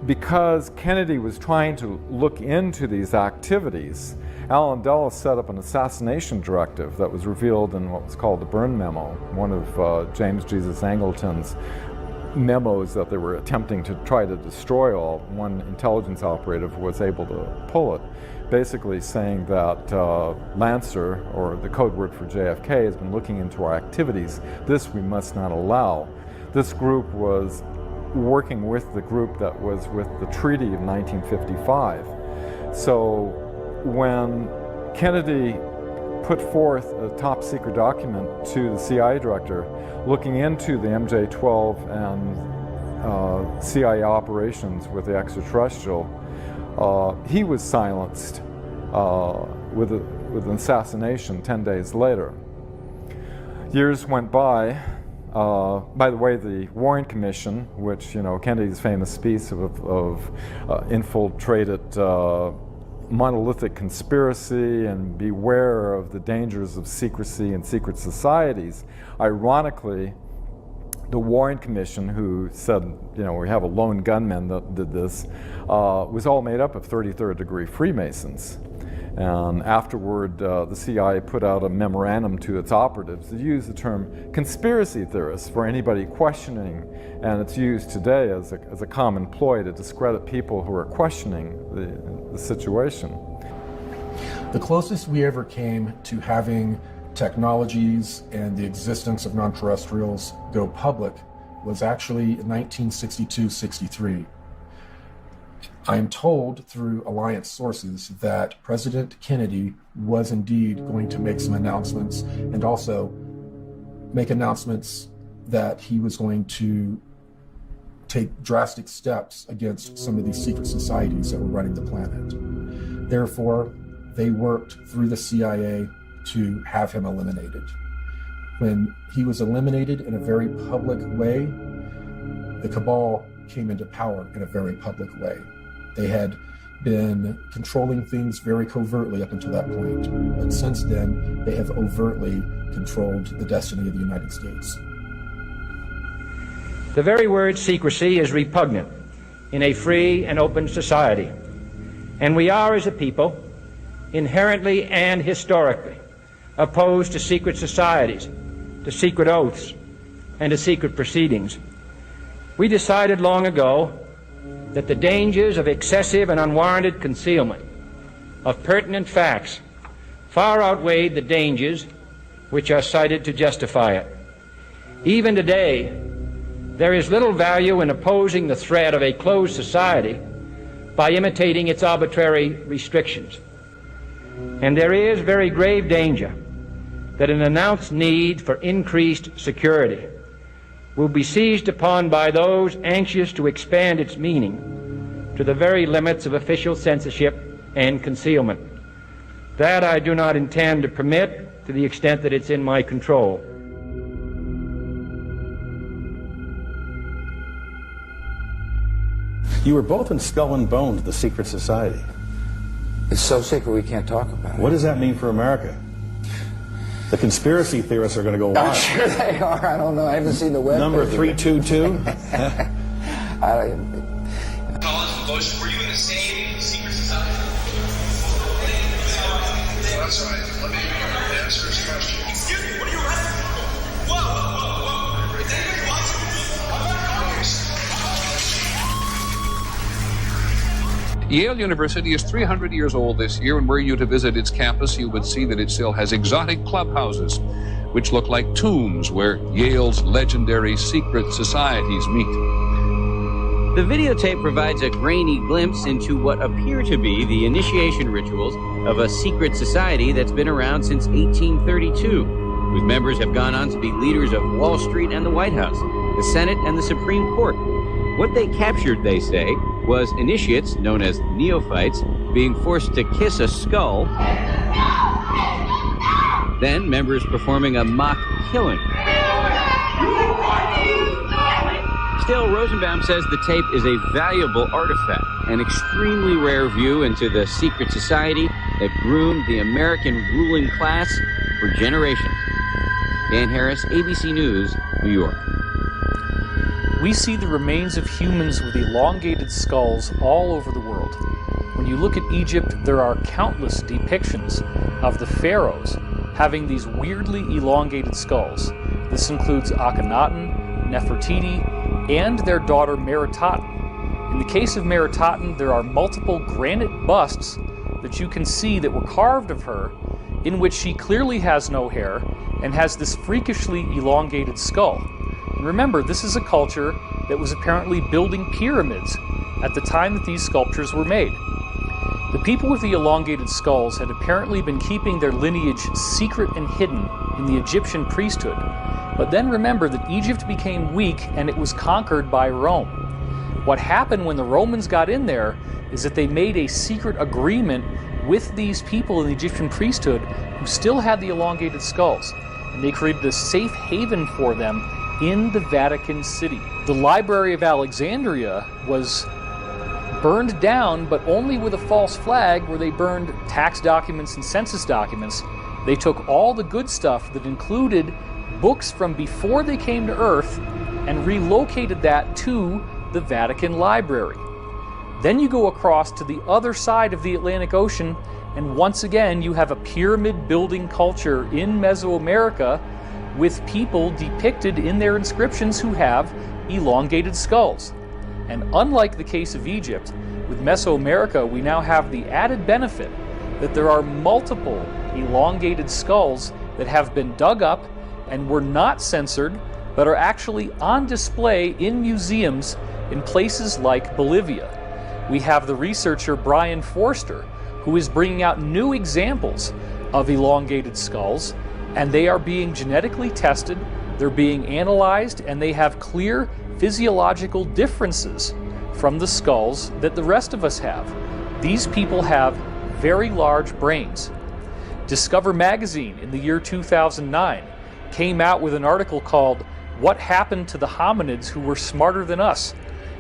Because Kennedy was trying to look into these activities, Allen Dulles set up an assassination directive that was revealed in what was called the Byrne Memo, one of James Jesus Angleton's memos that they were attempting to try to destroy all. One intelligence operative was able to pull it, basically saying that Lancer, or the code word for JFK, has been looking into our activities. This we must not allow. This group was working with the group that was with the Treaty of 1955. So when Kennedy put forth a top secret document to the CIA director looking into the MJ-12 and CIA operations with the extraterrestrial, he was silenced with an assassination 10 days later. Years went by. By the way, the Warren Commission, which, Kennedy's famous speech of infiltrated monolithic conspiracy and beware of the dangers of secrecy and secret societies, ironically, the Warren Commission, who said, we have a lone gunman that did this, was all made up of 33rd degree Freemasons. And afterward, the CIA put out a memorandum to its operatives to use the term conspiracy theorists for anybody questioning, and it's used today as a common ploy to discredit people who are questioning the situation. The closest we ever came to having technologies and the existence of non-terrestrials go public was actually in 1962-63. I am told through Alliance sources that President Kennedy was indeed going to make some announcements, and also make announcements that he was going to take drastic steps against some of these secret societies that were running the planet. Therefore, they worked through the CIA to have him eliminated. When he was eliminated in a very public way, the cabal came into power in a very public way. They had been controlling things very covertly up until that point, but since then, they have overtly controlled the destiny of the United States. The very word secrecy is repugnant in a free and open society, and we are, as a people, inherently and historically opposed to secret societies, to secret oaths, and to secret proceedings. We decided long ago that the dangers of excessive and unwarranted concealment of pertinent facts far outweighed the dangers which are cited to justify it. Even today, there is little value in opposing the threat of a closed society by imitating its arbitrary restrictions. And there is very grave danger that an announced need for increased security will be seized upon by those anxious to expand its meaning to the very limits of official censorship and concealment. That I do not intend to permit to the extent that it's in my control. You were both in Skull and Bones, the secret society. It's so secret we can't talk about it. What does that mean for America? The conspiracy theorists are going to go wild. I'm sure they are. I don't know. I haven't seen the web. Number 322? Were you in the same secret society? That's right. Let me answer his question. Excuse me, what are you asking? Whoa. Is anybody watching this? Yale University is 300 years old this year, and were you to visit its campus, you would see that it still has exotic clubhouses, which look like tombs where Yale's legendary secret societies meet. The videotape provides a grainy glimpse into what appear to be the initiation rituals of a secret society that's been around since 1832, whose members have gone on to be leaders of Wall Street and the White House, the Senate and the Supreme Court. What they captured, they say, was initiates, known as neophytes, being forced to kiss a skull, then members performing a mock killing. Still, Rosenbaum says the tape is a valuable artifact, an extremely rare view into the secret society that groomed the American ruling class for generations. Dan Harris, ABC News, New York. We see the remains of humans with elongated skulls all over the world. When you look at Egypt, there are countless depictions of the pharaohs having these weirdly elongated skulls. This includes Akhenaten, Nefertiti, and their daughter Meritaten. In the case of Meritaten, there are multiple granite busts that you can see that were carved of her, in which she clearly has no hair and has this freakishly elongated skull. And remember, this is a culture that was apparently building pyramids at the time that these sculptures were made. The people with the elongated skulls had apparently been keeping their lineage secret and hidden in the Egyptian priesthood. But then remember that Egypt became weak and it was conquered by Rome. What happened when the Romans got in there is that they made a secret agreement with these people in the Egyptian priesthood who still had the elongated skulls. And they created a safe haven for them in the Vatican City. The Library of Alexandria was burned down, but only with a false flag, where they burned tax documents and census documents. They took all the good stuff that included books from before they came to Earth and relocated that to the Vatican Library. Then you go across to the other side of the Atlantic Ocean, and once again you have a pyramid building culture in Mesoamerica with people depicted in their inscriptions who have elongated skulls. And unlike the case of Egypt, with Mesoamerica we now have the added benefit that there are multiple elongated skulls that have been dug up and were not censored, but are actually on display in museums in places like Bolivia. We have the researcher Brian Forster, who is bringing out new examples of elongated skulls, and they are being genetically tested, they're being analyzed, and they have clear physiological differences from the skulls that the rest of us have. These people have very large brains. Discover magazine in the year 2009 came out with an article called "What Happened to the Hominids Who Were Smarter Than Us?"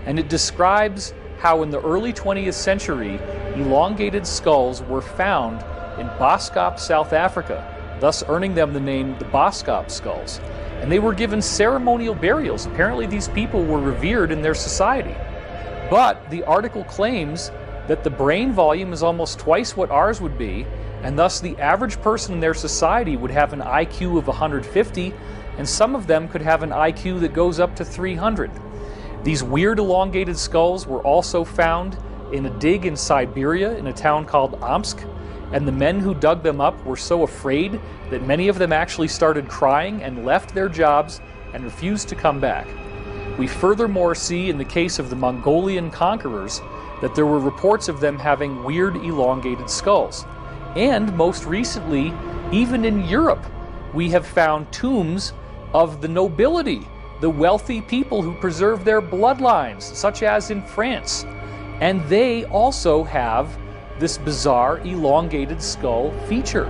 And it describes how in the early 20th century, elongated skulls were found in Boskop, South Africa, thus earning them the name the Boskop skulls. And they were given ceremonial burials. Apparently these people were revered in their society. But the article claims that the brain volume is almost twice what ours would be, and thus the average person in their society would have an IQ of 150, and some of them could have an IQ that goes up to 300. These weird elongated skulls were also found in a dig in Siberia in a town called Omsk, and the men who dug them up were so afraid that many of them actually started crying and left their jobs and refused to come back. We furthermore see in the case of the Mongolian conquerors that there were reports of them having weird elongated skulls. And most recently, even in Europe, we have found tombs of the nobility, the wealthy people who preserve their bloodlines, such as in France. And they also have this bizarre elongated skull feature.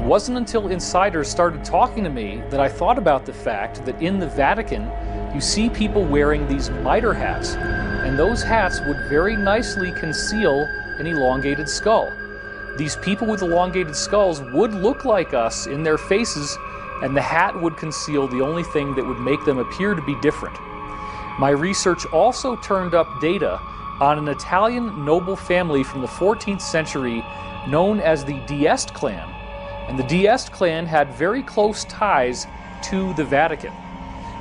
It wasn't until insiders started talking to me that I thought about the fact that in the Vatican, you see people wearing these mitre hats, and those hats would very nicely conceal an elongated skull. These people with elongated skulls would look like us in their faces, and the hat would conceal the only thing that would make them appear to be different. My research also turned up data on an Italian noble family from the 14th century known as the d'Este clan. And the d'Este clan had very close ties to the Vatican.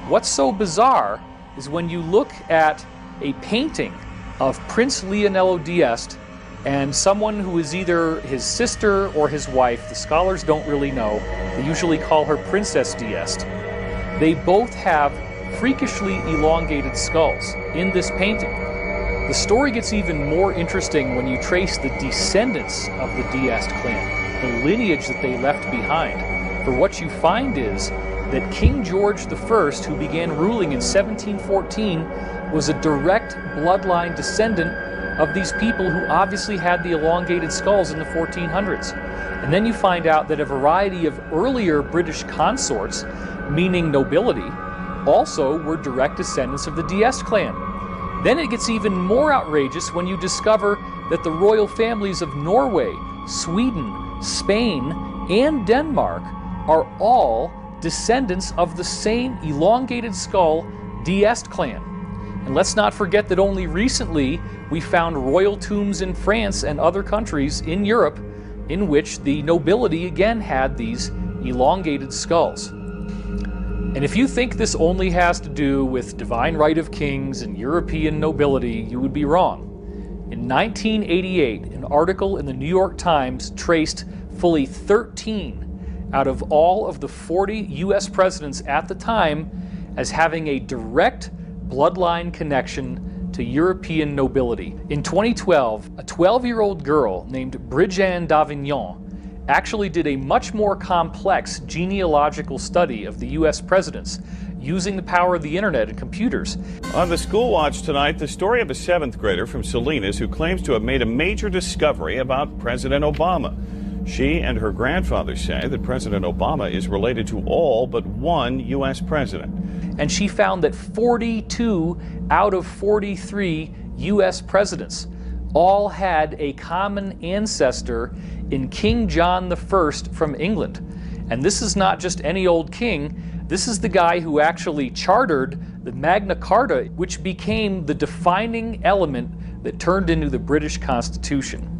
What's so bizarre is when you look at a painting of Prince Leonello d'Este and someone who is either his sister or his wife. The scholars don't really know. They usually call her Princess d'Este. They both have freakishly elongated skulls in this painting. The story gets even more interesting when you trace the descendants of the d'Este clan, the lineage that they left behind. For what you find is that King George I, who began ruling in 1714, was a direct bloodline descendant of these people who obviously had the elongated skulls in the 1400s. And then you find out that a variety of earlier British consorts, meaning nobility, also were direct descendants of the d'Este clan. Then it gets even more outrageous when you discover that the royal families of Norway, Sweden, Spain, and Denmark are all descendants of the same elongated skull d'Este clan. And let's not forget that only recently we found royal tombs in France and other countries in Europe in which the nobility again had these elongated skulls. And if you think this only has to do with divine right of kings and European nobility, you would be wrong. In 1988, an article in the New York Times traced fully 13 out of all of the 40 US presidents at the time as having a direct bloodline connection to European nobility. In 2012, a 12-year-old girl named Brigitte d'Avignon actually did a much more complex genealogical study of the US presidents using the power of the internet and computers. On the School Watch tonight, the story of a 7th grader from Salinas who claims to have made a major discovery about President Obama. She and her grandfather say that President Obama is related to all but one U.S. president. And she found that 42 out of 43 U.S. presidents all had a common ancestor in King John I from England. And this is not just any old king. This is the guy who actually chartered the Magna Carta, which became the defining element that turned into the British Constitution.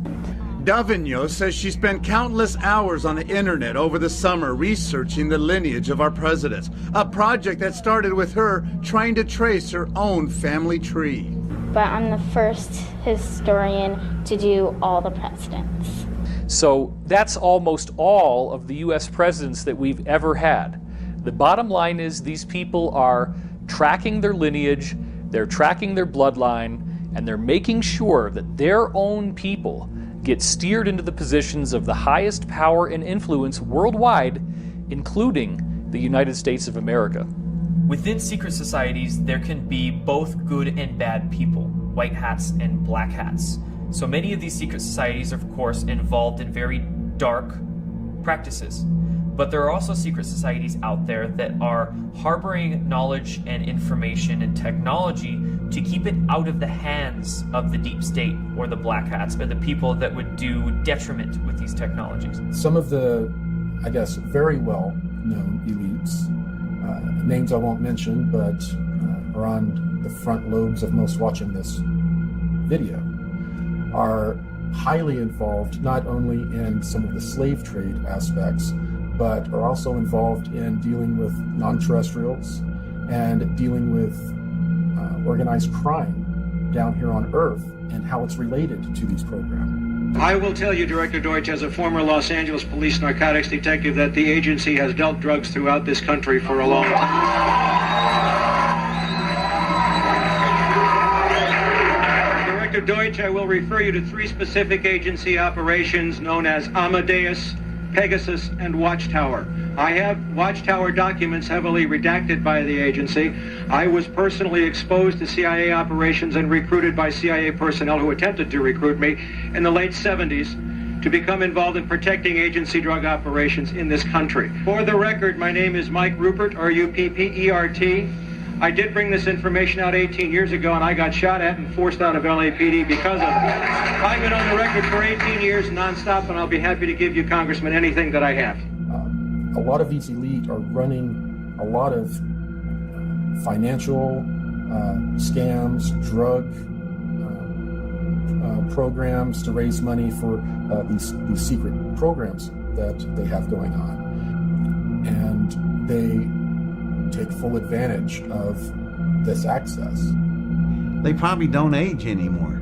D'Avignon says she spent countless hours on the internet over the summer researching the lineage of our presidents, a project that started with her trying to trace her own family tree. But I'm the first historian to do all the presidents. So that's almost all of the US presidents that we've ever had. The bottom line is these people are tracking their lineage, they're tracking their bloodline, and they're making sure that their own people get steered into the positions of the highest power and influence worldwide, including the United States of America. Within secret societies, there can be both good and bad people, white hats and black hats. So many of these secret societies are, of course, involved in very dark practices. But there are also secret societies out there that are harboring knowledge and information and technology to keep it out of the hands of the deep state or the black hats or the people that would do detriment with these technologies. Some of the, I guess, very well-known elites, names I won't mention, but are on the front lobes of most watching this video, are highly involved not only in some of the slave trade aspects, but are also involved in dealing with non-terrestrials and dealing with organized crime down here on Earth and how it's related to these programs. I will tell you, Director Deutsch, as a former Los Angeles police narcotics detective, that the agency has dealt drugs throughout this country for a long time. Director Deutsch, I will refer you to 3 specific agency operations known as Amadeus, Pegasus, and Watchtower. I have Watchtower documents heavily redacted by the agency. I was personally exposed to CIA operations and recruited by CIA personnel who attempted to recruit me in the late 70s to become involved in protecting agency drug operations in this country. For the record, my name is Mike Ruppert, R-U-P-P-E-R-T. I did bring this information out 18 years ago, and I got shot at and forced out of LAPD because of it. I've been on the record for 18 years nonstop, and I'll be happy to give you, Congressman, anything that I have. A lot of these elite are running a lot of financial scams, drug programs to raise money for these secret programs that they have going on. And they take full advantage of this access. They probably don't age anymore.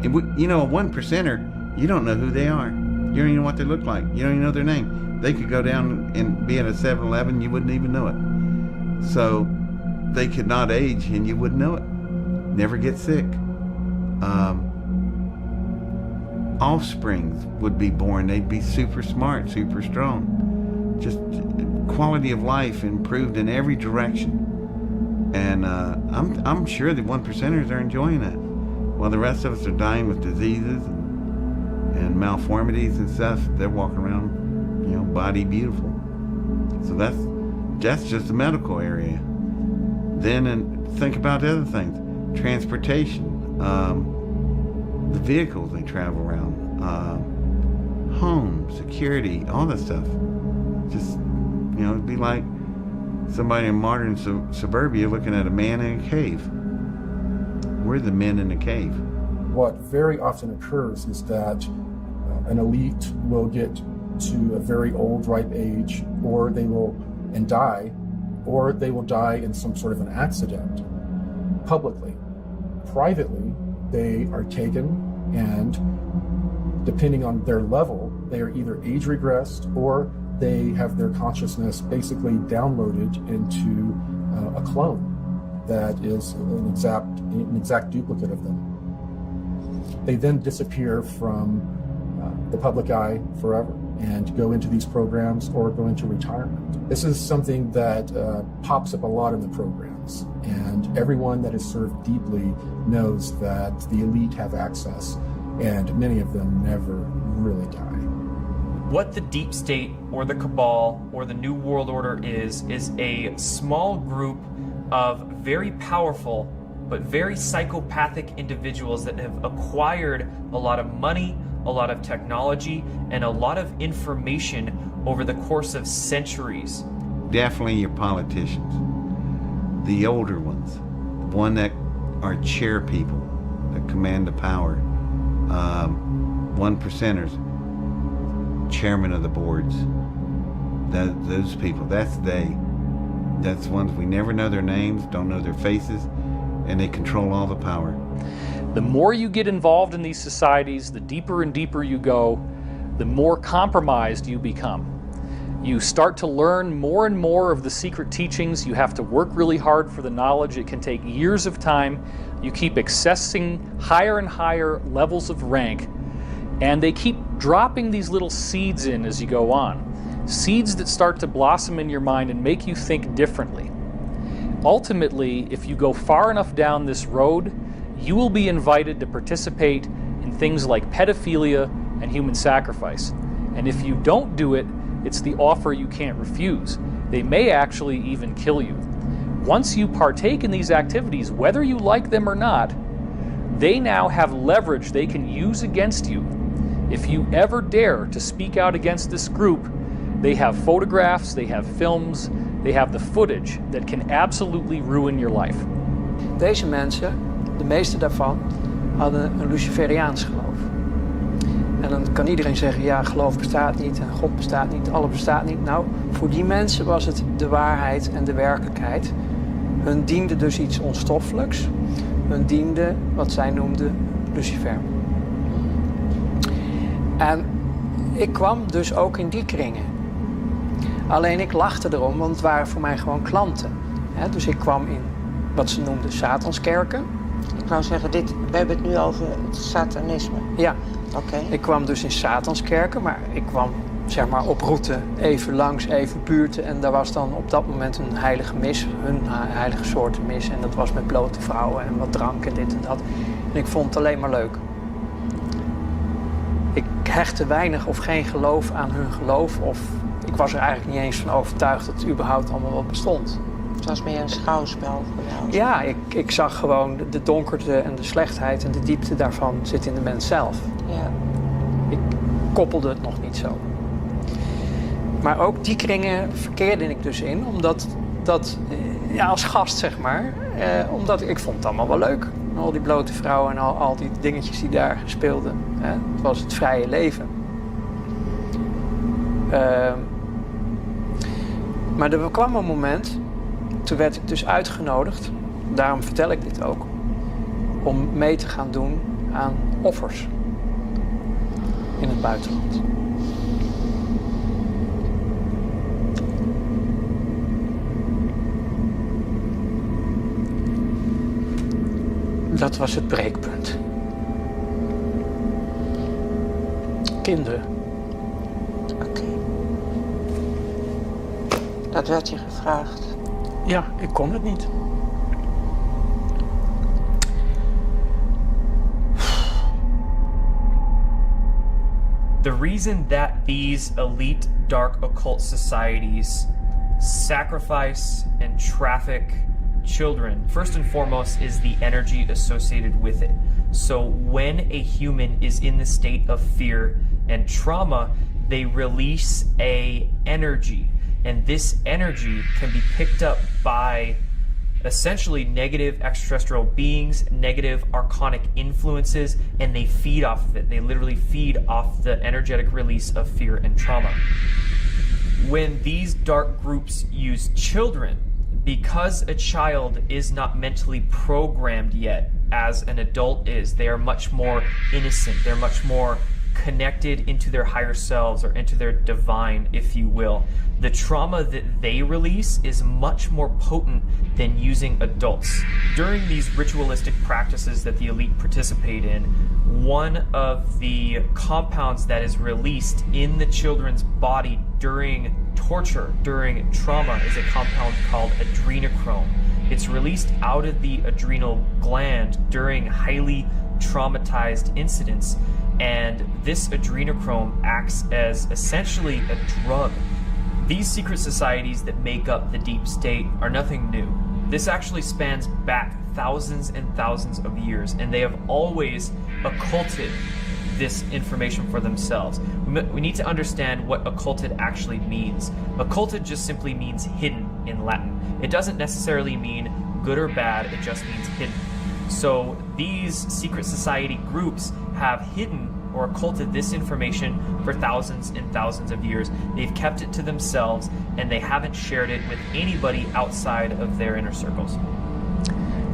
And you know, a 1%er, you don't know who they are. You don't even know what they look like. You don't even know their name. They could go down and be in a 7-Eleven, you wouldn't even know it. So they could not age and you wouldn't know it. Never get sick. Offsprings would be born. They'd be super smart, super strong. Just quality of life improved in every direction. And I'm sure the 1%ers are enjoying that, while the rest of us are dying with diseases and malformities and stuff. They're walking around, you know, body beautiful. So that's just the medical area. Then, and think about the other things. Transportation, the vehicles they travel around, home, security, all that stuff. Just, you know, it'd be like somebody in modern suburbia looking at a man in a cave. We're the men in the cave. What very often occurs is that an elite will get to a very old, ripe age, or they will die in some sort of an accident publicly. Privately, they are taken, and depending on their level, they are either age regressed or they have their consciousness basically downloaded into a clone that is an exact duplicate of them. They then disappear from the public eye forever and go into these programs or go into retirement. This is something that pops up a lot in the programs, and everyone that is served deeply knows that the elite have access, and many of them never really die. What the deep state or the cabal or the New World Order is a small group of very powerful but very psychopathic individuals that have acquired a lot of money, a lot of technology, and a lot of information over the course of centuries. Definitely your politicians, the older ones, the one that are chair people that command the power, 1%ers, chairman of the boards, those people, that's they. That's ones we never know their names, don't know their faces, and they control all the power. The more you get involved in these societies, the deeper and deeper you go, the more compromised you become. You start to learn more and more of the secret teachings. You have to work really hard for the knowledge. It can take years of time. You keep accessing higher and higher levels of rank, and they keep dropping these little seeds in as you go on. Seeds that start to blossom in your mind and make you think differently. Ultimately, if you go far enough down this road, you will be invited to participate in things like pedophilia and human sacrifice. And if you don't do it, it's the offer you can't refuse. They may actually even kill you. Once you partake in these activities, whether you like them or not, they now have leverage they can use against you. If you ever dare to speak out against this group, they have photographs, they have films, they have the footage that can absolutely ruin your life. Deze mensen, de meeste daarvan, hadden een Luciferiaans geloof. En dan kan iedereen zeggen, ja, geloof bestaat niet en God bestaat niet, alles bestaat niet. Nou, voor die mensen was het de waarheid en de werkelijkheid. Hun diende dus iets onstoffelijks. Hun diende wat zij noemden Lucifer. En ik kwam dus ook in die kringen. Alleen ik lachte erom, want het waren voor mij gewoon klanten. Dus ik kwam in wat ze noemden Satanskerken. Ik wou zeggen, we hebben het nu over het satanisme. Ja, oké. Ik kwam dus in Satanskerken, maar ik kwam zeg maar op route even langs, even buurten. En daar was dan op dat moment een heilige mis, hun heilige soorten mis. En dat was met blote vrouwen en wat drank en dit en dat. En ik vond het alleen maar leuk. Ik hechtte weinig of geen geloof aan hun geloof. Of ik was er eigenlijk niet eens van overtuigd dat het überhaupt allemaal wel bestond. Het was meer een schouwspel voor jou. Ja, ik zag gewoon de donkerte en de slechtheid en de diepte daarvan zit in de mens zelf. Ja. Ik koppelde het nog niet zo. Maar ook die kringen verkeerde ik dus in, omdat ja, als gast zeg maar, omdat ik vond het allemaal wel leuk. Al die blote vrouwen en al die dingetjes die daar speelden. Het was het vrije leven. Maar er kwam een moment, toen werd ik dus uitgenodigd, daarom vertel ik dit ook, om mee te gaan doen aan offers in het buitenland. Dat was het breekpunt. Kinderen. Oké. Dat werd je gevraagd. Ja, ik kon het niet. The reason that these elite dark occult societies sacrifice and traffic children, first and foremost, is the energy associated with it. So when a human is in the state of fear and trauma, they release a energy, and this energy can be picked up by essentially negative extraterrestrial beings, negative archonic influences, and they feed off of it. They literally feed off the energetic release of fear and trauma. When these dark groups use children, because a child is not mentally programmed yet as an adult is, they are much more innocent, they're much more connected into their higher selves or into their divine, if you will. The trauma that they release is much more potent than using adults. During these ritualistic practices that the elite participate in, one of the compounds that is released in the children's body during torture, during trauma, is a compound called adrenochrome. It's released out of the adrenal gland during highly traumatized incidents, and this adrenochrome acts as essentially a drug. These secret societies that make up the deep state are nothing new. This actually spans back thousands and thousands of years, and they have always occulted this information for themselves. We need to understand what occulted actually means. Occulted just simply means hidden in Latin. It doesn't necessarily mean good or bad, it just means hidden. So these secret society groups have hidden or occulted this information for thousands and thousands of years. They've kept it to themselves, and they haven't shared it with anybody outside of their inner circles.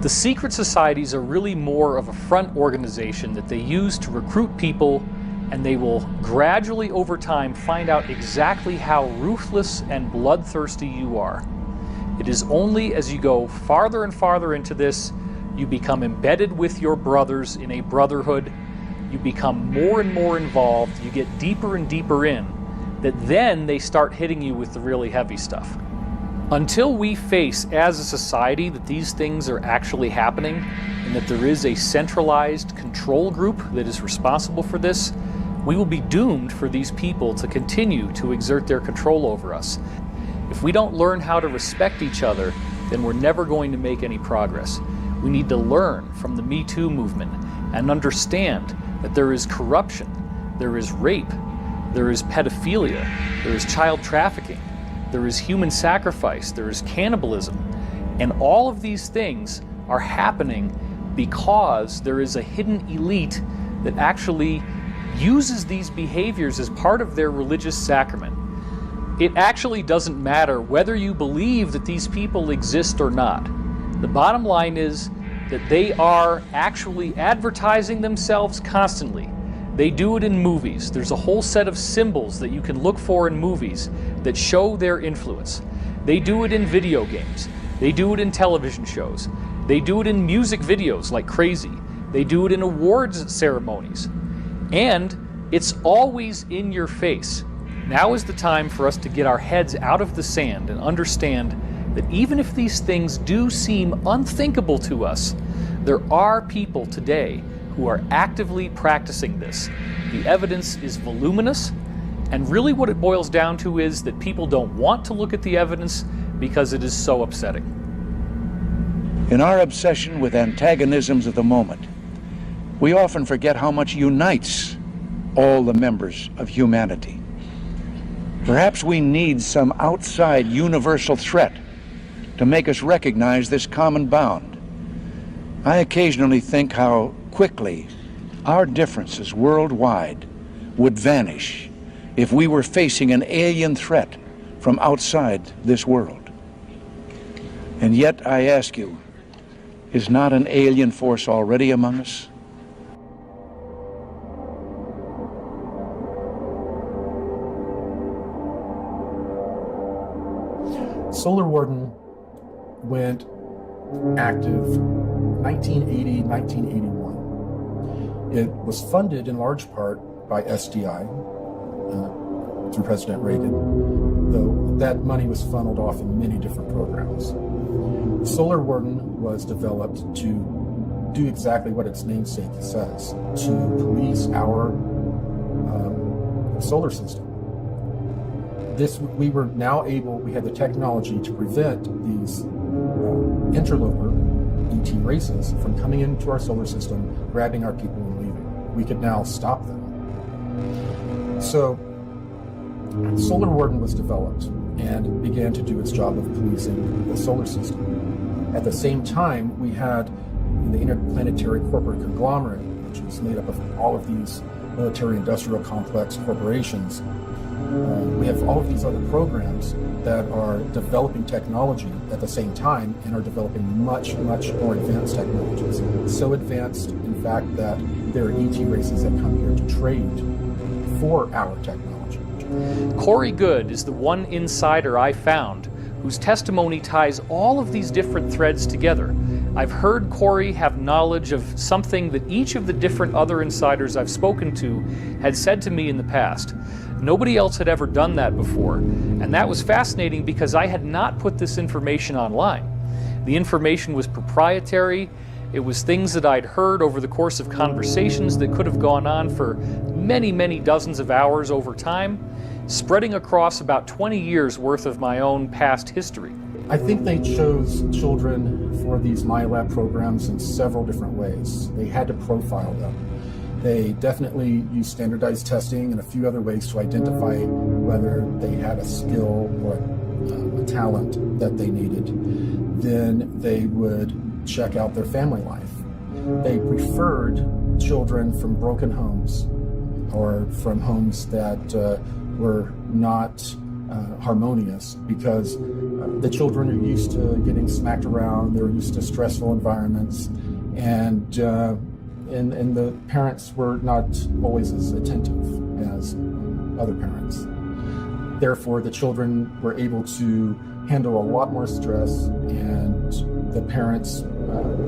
The secret societies are really more of a front organization that they use to recruit people, and they will gradually over time find out exactly how ruthless and bloodthirsty you are. It is only as you go farther and farther into this, you become embedded with your brothers in a brotherhood, you become more and more involved, you get deeper and deeper in, that then they start hitting you with the really heavy stuff. Until we face as a society that these things are actually happening and that there is a centralized control group that is responsible for this, we will be doomed for these people to continue to exert their control over us. If we don't learn how to respect each other, then we're never going to make any progress. We need to learn from the Me Too movement and understand that there is corruption, there is rape, there is pedophilia, there is child trafficking, there is human sacrifice, there is cannibalism, and all of these things are happening because there is a hidden elite that actually uses these behaviors as part of their religious sacrament. It actually doesn't matter whether you believe that these people exist or not. The bottom line is that they are actually advertising themselves constantly. They do it in movies. There's a whole set of symbols that you can look for in movies that show their influence. They do it in video games. They do it in television shows. They do it in music videos like crazy. They do it in awards ceremonies. And it's always in your face. Now is the time for us to get our heads out of the sand and understand that even if these things do seem unthinkable to us, there are people today who are actively practicing this. The evidence is voluminous, and really what it boils down to is that people don't want to look at the evidence because it is so upsetting. In our obsession with antagonisms of the moment, we often forget how much unites all the members of humanity. Perhaps we need some outside universal threat to make us recognize this common bound. I occasionally think how quickly our differences worldwide would vanish if we were facing an alien threat from outside this world. And yet, I ask you, is not an alien force already among us? Solar Warden went active 1980, 1981. It was funded in large part by SDI through President Reagan, though that money was funneled off in many different programs. Solar Warden was developed to do exactly what its namesake says, to police our solar system. We were now able, we had the technology to prevent these interloper ET races from coming into our solar system, grabbing our people and leaving. We could now stop them. So Solar Warden was developed and began to do its job of policing the solar system. At the same time, we had the interplanetary corporate conglomerate, which is made up of all of these military-industrial complex corporations. We have all of these other programs that are developing technology at the same time and are developing much, much more advanced technologies. So advanced, in fact, that there are ET races that come here to trade for our technology. Corey Good is the one insider I found whose testimony ties all of these different threads together. I've heard Corey have knowledge of something that each of the different other insiders I've spoken to had said to me in the past. Nobody else had ever done that before, and that was fascinating because I had not put this information online. The information was proprietary. It was things that I'd heard over the course of conversations that could have gone on for many, many dozens of hours over time, spreading across about 20 years worth of my own past history. I think they chose children for these MyLab programs in several different ways. They had to profile them. They definitely used standardized testing and a few other ways to identify whether they had a skill or a talent that they needed. Then they would check out their family life. They preferred children from broken homes or from homes that were not harmonious because the children are used to getting smacked around, they're used to stressful environments, and the parents were not always as attentive as other parents. Therefore, the children were able to handle a lot more stress, and the parents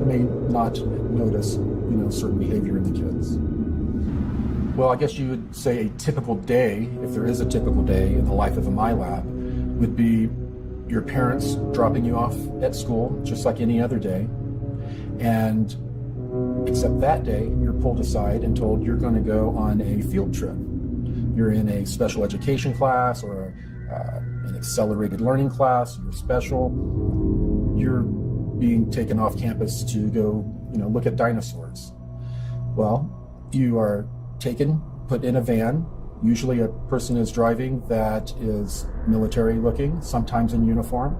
may not notice, certain behavior in the kids. Well, I guess you would say a typical day, if there is a typical day in the life of a MyLab, would be your parents dropping you off at school, just like any other day, and except that day, you're pulled aside and told you're going to go on a field trip. You're in a special education class or an accelerated learning class, you're special. You're being taken off campus to go, look at dinosaurs. Well, you are taken, put in a van. Usually a person is driving that is military looking, sometimes in uniform.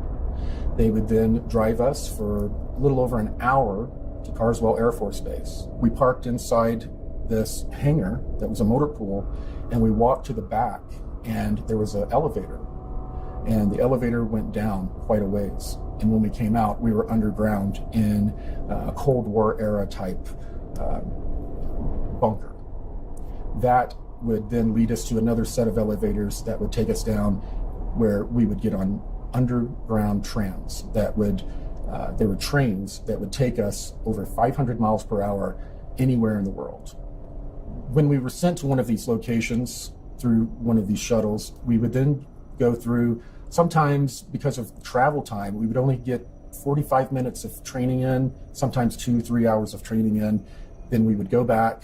They would then drive us for a little over an hour to Carswell Air Force Base. We parked inside this hangar that was a motor pool, and we walked to the back, and there was an elevator. And the elevator went down quite a ways. And when we came out, we were underground in a Cold War era type bunker. That would then lead us to another set of elevators that would take us down where we would get on underground trams that would, there were trains that would take us over 500 miles per hour anywhere in the world. When we were sent to one of these locations through one of these shuttles, we would then go through, sometimes because of travel time, we would only get 45 minutes of training in, sometimes 2-3 hours of training in. Then we would go back,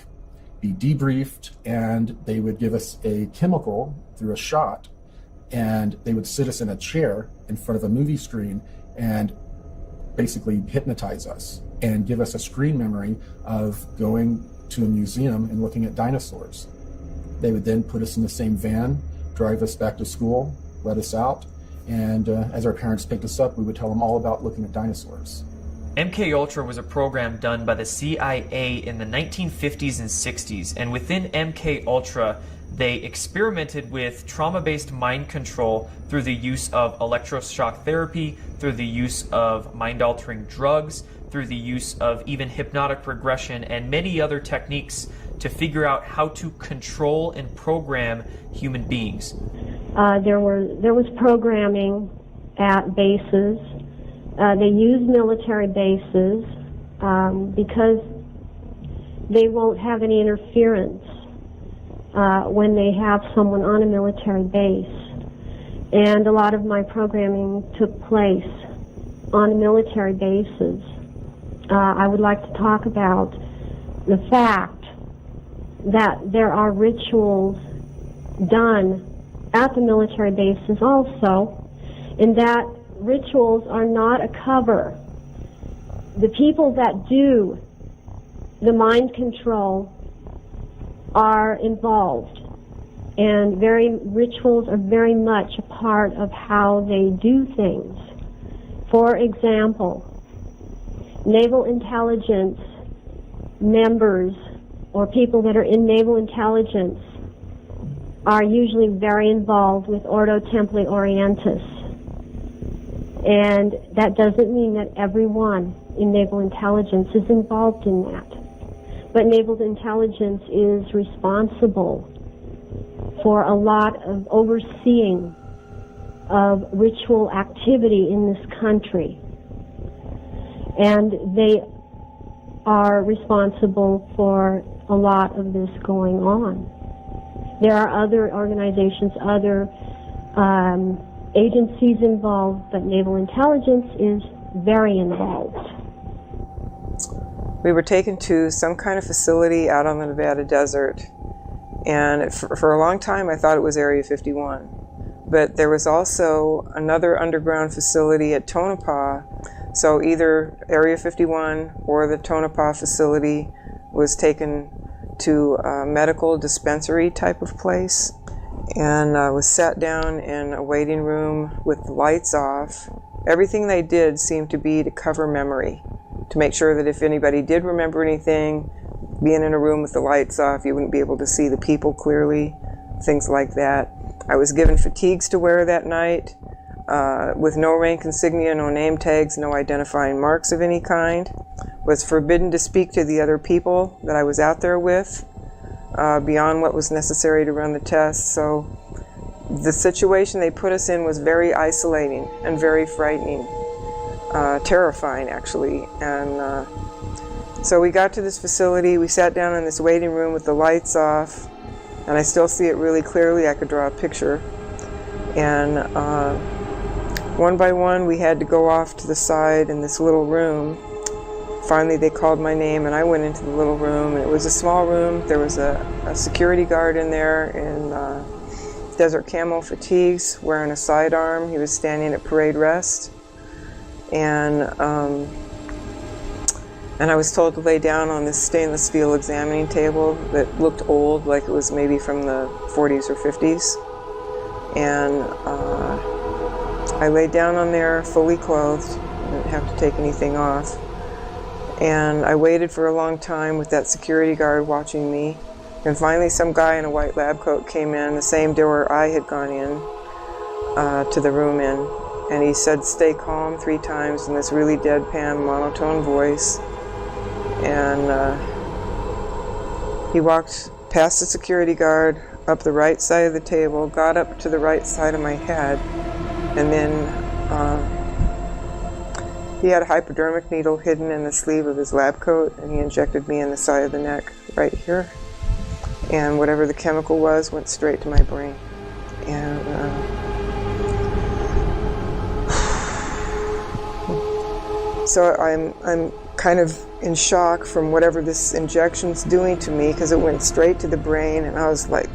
be debriefed, and they would give us a chemical through a shot, and they would sit us in a chair in front of a movie screen and basically hypnotize us and give us a screen memory of going to a museum and looking at dinosaurs. They would then put us in the same van, drive us back to school, let us out, and as our parents picked us up, we would tell them all about looking at dinosaurs. MKUltra was a program done by the CIA in the 1950s and 60s, and within MKUltra, they experimented with trauma-based mind control through the use of electroshock therapy, through the use of mind-altering drugs, through the use of even hypnotic regression and many other techniques to figure out how to control and program human beings. There was programming at bases. They use military bases because they won't have any interference when they have someone on a military base. And a lot of my programming took place on military bases. I would like to talk about the fact that there are rituals done at the military bases also, and that rituals are not a cover. The people that do the mind control are involved, and rituals are very much a part of how they do things. For example, naval intelligence members or people that are in naval intelligence are usually very involved with Ordo Templi Orientis. And that doesn't mean that everyone in naval intelligence is involved in that. But naval intelligence is responsible for a lot of overseeing of ritual activity in this country. And they are responsible for a lot of this going on. There are other organizations, other agencies involved, but naval intelligence is very involved. We were taken to some kind of facility out on the Nevada desert, and for a long time I thought it was Area 51. But there was also another underground facility at Tonopah, so either Area 51 or the Tonopah facility was taken to a medical dispensary type of place, and was sat down in a waiting room with the lights off. Everything they did seemed to be to cover memory, to make sure that if anybody did remember anything, being in a room with the lights off, you wouldn't be able to see the people clearly, things like that. I was given fatigues to wear that night, with no rank insignia, no name tags, no identifying marks of any kind. Was forbidden to speak to the other people that I was out there with, beyond what was necessary to run the test. So the situation they put us in was very isolating and very frightening, terrifying actually. And so we got to this facility, we sat down in this waiting room with the lights off, and I still see it really clearly. I could draw a picture. And one by one we had to go off to the side in this little room. Finally they called my name and I went into the little room, and it was a small room. There was a security guard in there in desert camo fatigues wearing a sidearm. He was standing at parade rest, and I was told to lay down on this stainless steel examining table that looked old, like it was maybe from the 40s or 50s. And I laid down on there fully clothed. I didn't have to take anything off. And I waited for a long time with that security guard watching me. And finally some guy in a white lab coat came in, the same door I had gone in, to the room in. And he said, "Stay calm," 3 times in this really deadpan, monotone voice. And he walked past the security guard, up the right side of the table, got up to the right side of my head, and then he had a hypodermic needle hidden in the sleeve of his lab coat, and he injected me in the side of the neck right here. And whatever the chemical was went straight to my brain. And so I'm kind of in shock from whatever this injection's doing to me, because it went straight to the brain, and I was like,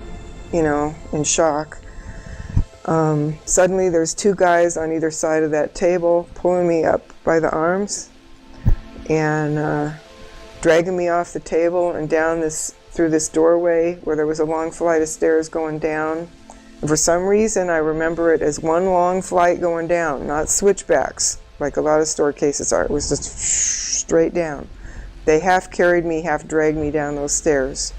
you know, in shock. Suddenly there's 2 guys on either side of that table pulling me up by the arms and dragging me off the table and down through this doorway where there was a long flight of stairs going down. And for some reason I remember it as one long flight going down, not switchbacks like a lot of store cases are. It was just straight down. They half carried me, half dragged me down those stairs.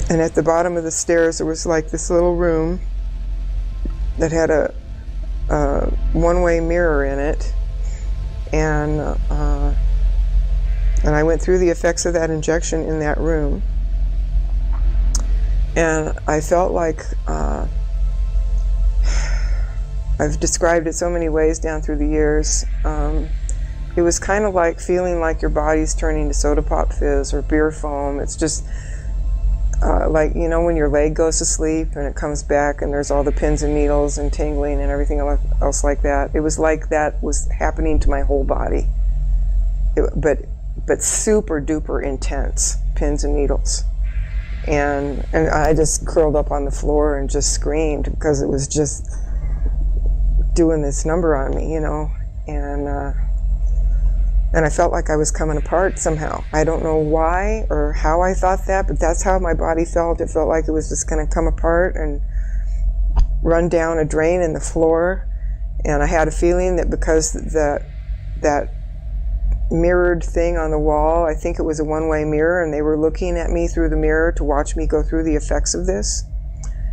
And at the bottom of the stairs there was like this little room that had a one-way mirror in it, and I went through the effects of that injection in that room, and I felt like I've described it so many ways down through the years. It was kind of like feeling like your body's turning to soda pop fizz or beer foam. It's just like, you know, when your leg goes to sleep and it comes back and there's all the pins and needles and tingling and everything else like that. It was like that was happening to my whole body. But super duper intense, pins and needles. And I just curled up on the floor and just screamed because it was just doing this number on me, you know. And I felt like I was coming apart somehow. I don't know why or how I thought that, but that's how my body felt. It felt like it was just going to come apart and run down a drain in the floor. And I had a feeling that because that mirrored thing on the wall, I think it was a one-way mirror, and they were looking at me through the mirror to watch me go through the effects of this.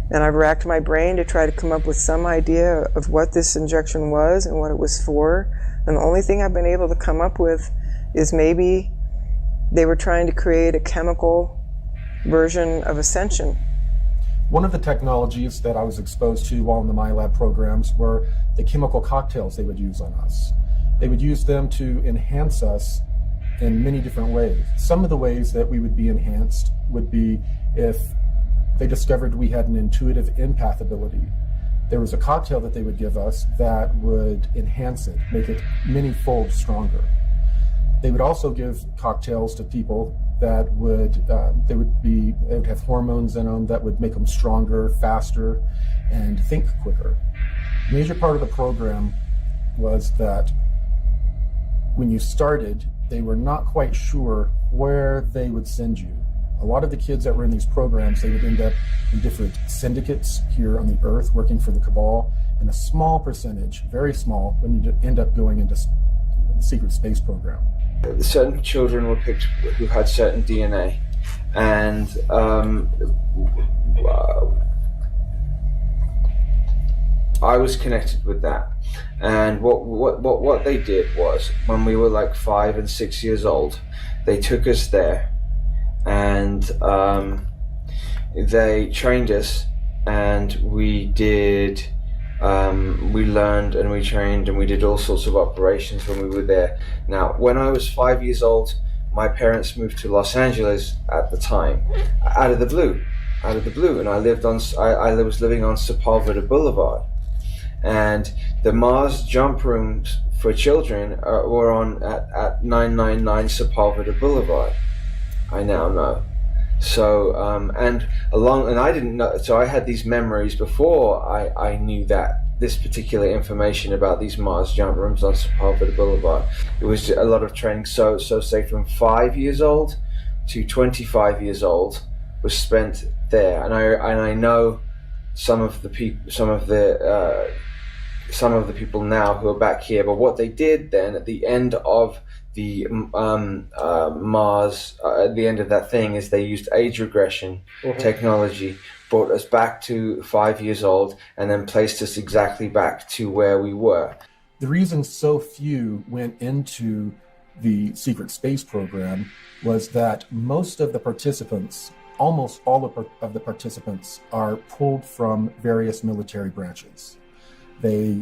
And I've racked my brain to try to come up with some idea of what this injection was and what it was for. And the only thing I've been able to come up with is maybe they were trying to create a chemical version of ascension. One of the technologies that I was exposed to while in the MyLab programs were the chemical cocktails they would use on us. They would use them to enhance us in many different ways. Some of the ways that we would be enhanced would be if they discovered we had an intuitive empath ability. There was a cocktail that they would give us that would enhance it, make it many-fold stronger. They would also give cocktails to people that would have hormones in them that would make them stronger, faster, and think quicker. A major part of the program was that when you started, they were not quite sure where they would send you. A lot of the kids that were in these programs, they would end up in different syndicates here on the Earth working for the Cabal, and a small percentage, very small, when you end up going into the secret space program. Certain children were picked who had certain DNA, and I was connected with that. And what they did was, when we were like 5 and 6 years old, they took us there, and they trained us, and we did. We learned and we trained and we did all sorts of operations when we were there. Now, when I was 5 years old, my parents moved to Los Angeles at the time, out of the blue, and I was living on Sepulveda Boulevard, and the Mars jump rooms for children were on at 999 Sepulveda Boulevard. I now know. So and I didn't know. So I had these memories before I knew that this particular information about these Mars jump rooms on Sepulveda Boulevard. It was a lot of training. So say from 5 years old to 25 years old was spent there, and I know some of the people now who are back here. But what they did then at the end of the Mars, at the end of that thing, is they used age regression technology, brought us back to 5 years old, and then placed us exactly back to where we were. The reason so few went into the secret space program was that most of the participants, almost all of the participants, are pulled from various military branches. They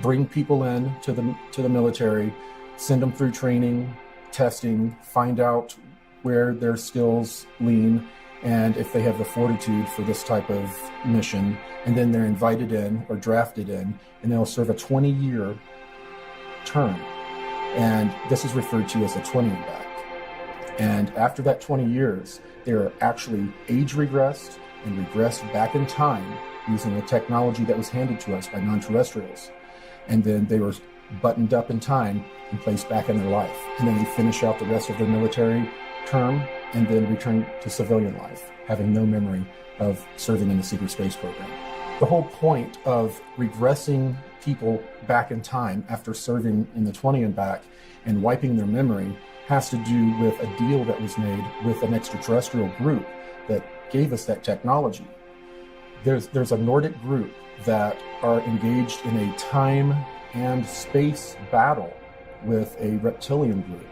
bring people in to the military, send them through training, testing, find out where their skills lean, and if they have the fortitude for this type of mission, and then they're invited in or drafted in, and they'll serve a 20-year term. And this is referred to as a 20 and back. And after that 20 years, they're actually age regressed and regressed back in time using the technology that was handed to us by non-terrestrials. And then they were buttoned up in time and placed back in their life. And then they finish out the rest of their military term and then return to civilian life, having no memory of serving in the secret space program. The whole point of regressing people back in time after serving in the 20 and back and wiping their memory has to do with a deal that was made with an extraterrestrial group that gave us that technology. There's a Nordic group that are engaged in a time and space battle with a reptilian group.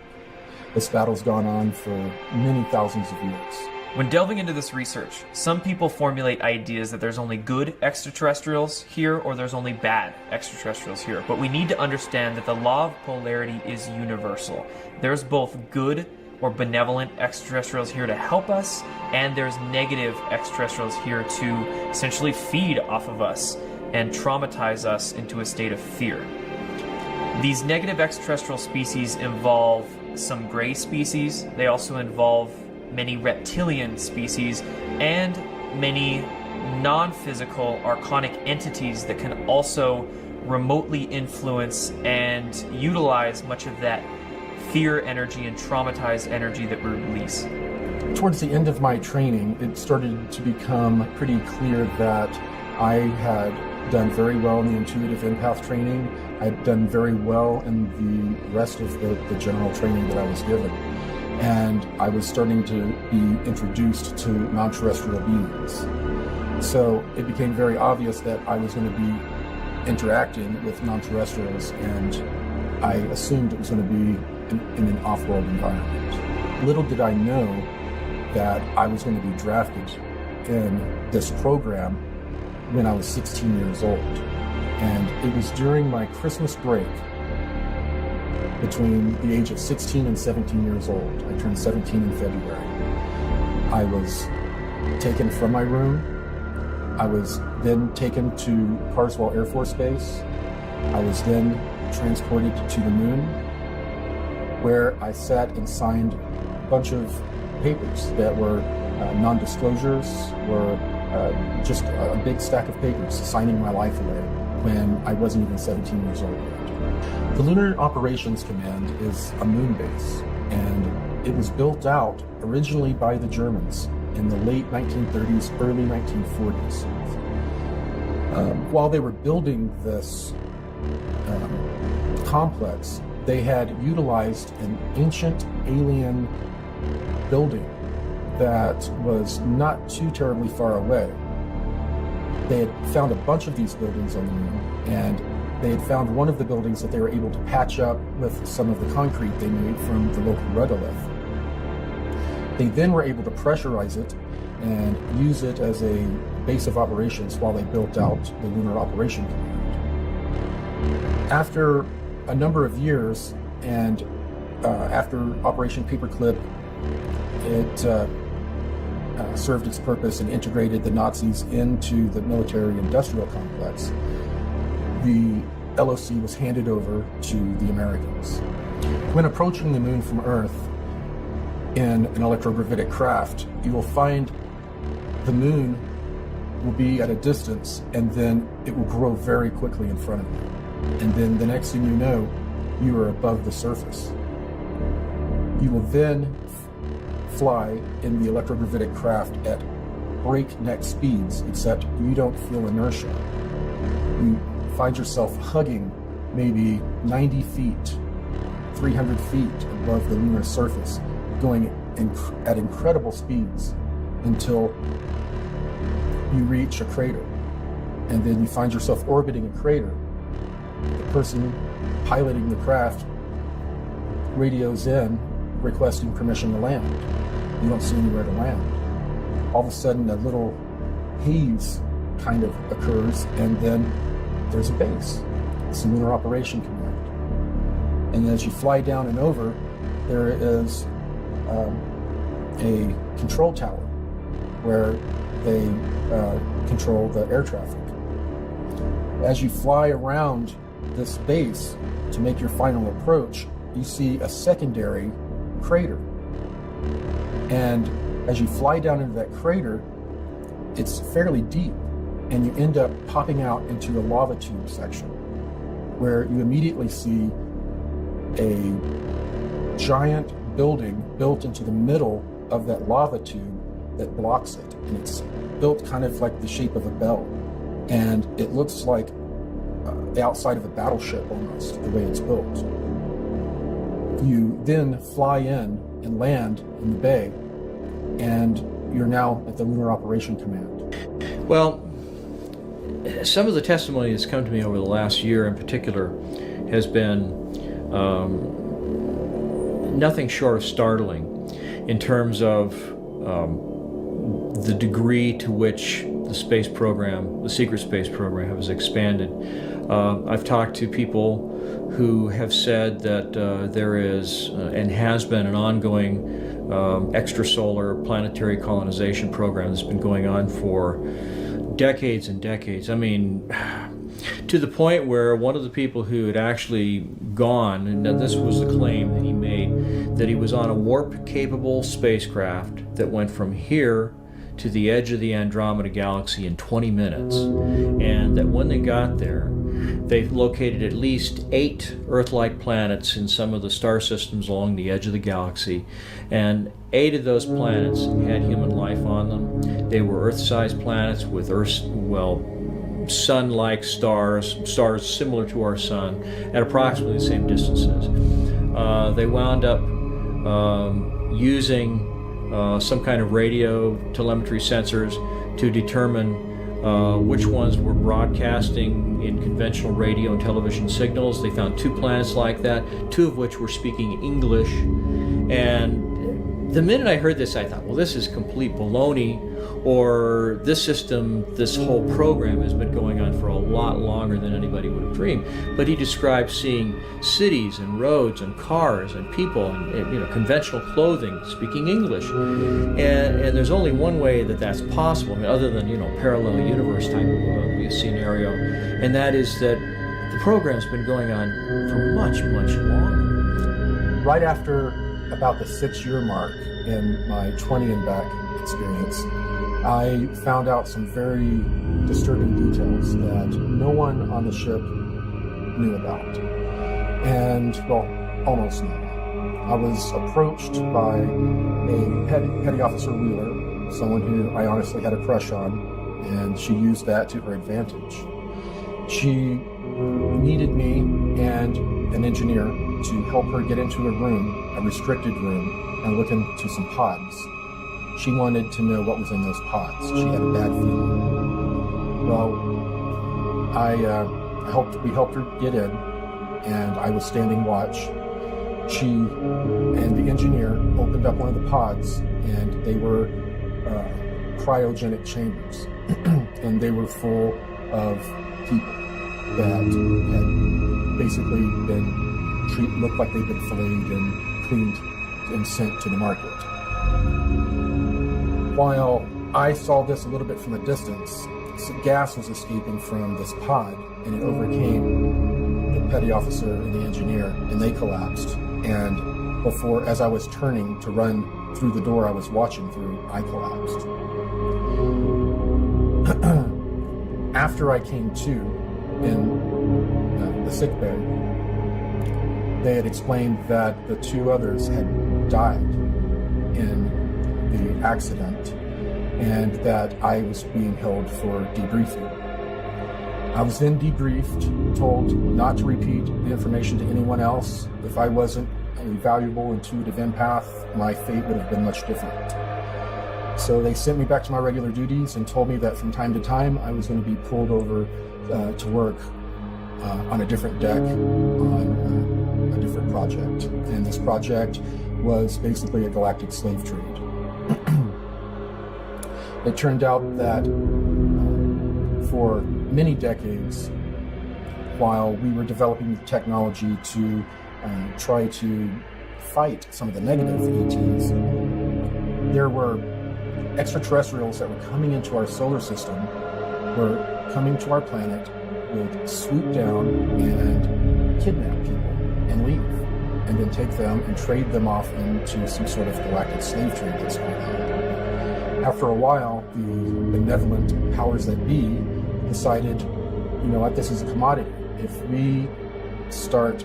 This battle's gone on for many thousands of years. When delving into this research, some people formulate ideas that there's only good extraterrestrials here or there's only bad extraterrestrials here. But we need to understand that the law of polarity is universal. There's both good or benevolent extraterrestrials here to help us, and there's negative extraterrestrials here to essentially feed off of us and traumatize us into a state of fear. These negative extraterrestrial species involve some gray species. They also involve many reptilian species and many non-physical archonic entities that can also remotely influence and utilize much of that fear energy and traumatized energy that we release. Towards the end of my training, it started to become pretty clear that I had done very well in the intuitive empath training. I'd done very well in the rest of the general training that I was given. And I was starting to be introduced to non-terrestrial beings. So it became very obvious that I was going to be interacting with non-terrestrials, and I assumed it was going to be in an off-world environment. Little did I know that I was going to be drafted in this program when I was 16 years old. And it was during my Christmas break, between the age of 16 and 17 years old. I turned 17 in February. I was taken from my room. I was then taken to Carswell Air Force Base. I was then transported to the moon, where I sat and signed a bunch of papers that were non-disclosures, were just a big stack of papers signing my life away when I wasn't even 17 years old yet. The Lunar Operations Command is a moon base, and it was built out originally by the Germans in the late 1930s, early 1940s. While they were building this complex, they had utilized an ancient alien building that was not too terribly far away. They had found a bunch of these buildings on the moon, and they had found one of the buildings that they were able to patch up with some of the concrete they made from the local rudolith. They then were able to pressurize it and use it as a base of operations while they built out the Lunar Operation Command. After a number of years, and after Operation Paperclip, it served its purpose and integrated the Nazis into the military-industrial complex, the LOC was handed over to the Americans. When approaching the moon from Earth in an electrogravitic craft, you will find the moon will be at a distance, and then it will grow very quickly in front of you. And then the next thing you know, you are above the surface. You will then fly in the electrogravitic craft at breakneck speeds, except you don't feel inertia. You find yourself hugging maybe 90 feet, 300 feet above the lunar surface, going at incredible speeds until you reach a crater. And then you find yourself orbiting a crater. The person piloting the craft radios in requesting permission to land. You don't see anywhere to land. All of a sudden, a little haze kind of occurs, and then there's a base. It's the Lunar Operation Command. And as you fly down and over, there is a control tower where they control the air traffic. As you fly around this base to make your final approach, you see a secondary crater. And as you fly down into that crater, it's fairly deep, and you end up popping out into a lava tube section where you immediately see a giant building built into the middle of that lava tube that blocks it. And it's built kind of like the shape of a bell. And it looks like the outside of a battleship almost, the way it's built. You then fly in and land in the bay, and you're now at the Lunar Operation Command. Well, some of the testimony that's come to me over the last year in particular has been nothing short of startling in terms of the degree to which the space program, the secret space program, has expanded. I've talked to people who have said that there is and has been an ongoing extrasolar planetary colonization program that's been going on for decades and decades. I mean, to the point where one of the people who had actually gone, and this was the claim that he made, that he was on a warp-capable spacecraft that went from here to the edge of the Andromeda Galaxy in 20 minutes, and that when they got there, they located at least 8 Earth-like planets in some of the star systems along the edge of the galaxy, and 8 of those planets had human life on them. They were Earth-sized planets with sun-like stars similar to our sun, at approximately the same distances. They wound up using some kind of radio telemetry sensors to determine which ones were broadcasting in conventional radio and television signals. They found 2 planets like that, 2 of which were speaking English. And the minute I heard this, I thought, well, this is complete baloney, or this system, this whole program has been going on for a lot longer than anybody would have dreamed. But he described seeing cities and roads and cars and people and conventional clothing speaking English. And there's only one way that that's possible, I mean, other than parallel universe type of scenario, and that is that the program's been going on for much, much longer. Right after about the 6-year mark in my 20 and back experience, I found out some very disturbing details that no one on the ship knew about. And, well, almost no one. I was approached by a petty officer Wheeler, someone who I honestly had a crush on, and she used that to her advantage. She needed me and an engineer to help her get into a room, a restricted room, and look into some pods. She wanted to know what was in those pods. She had a bad feeling. Well, we helped her get in, and I was standing watch. She and the engineer opened up one of the pods, and they were cryogenic chambers, and they were full of people that had basically looked like they'd been filleted and cleaned and sent to the market. While I saw this a little bit from a distance, gas was escaping from this pod, and it overcame the petty officer and the engineer, and they collapsed. And as I was turning to run through the door I was watching through, I collapsed. After I came to in the sick bay, they had explained that the 2 others had died in the accident, and that I was being held for debriefing. I was then debriefed, told not to repeat the information to anyone else. If I wasn't a valuable intuitive empath, my fate would have been much different. So they sent me back to my regular duties and told me that from time to time I was going to be pulled over to work on a different deck on a different project. And this project was basically a galactic slave trade. It turned out that for many decades, while we were developing the technology to try to fight some of the negative ETs, there were extraterrestrials that were coming into our solar system, were coming to our planet, would swoop down and kidnap people and leave, and then take them and trade them off into some sort of galactic slave trade that's going on. After a while, the benevolent powers that be decided, you know what, this is a commodity. If we start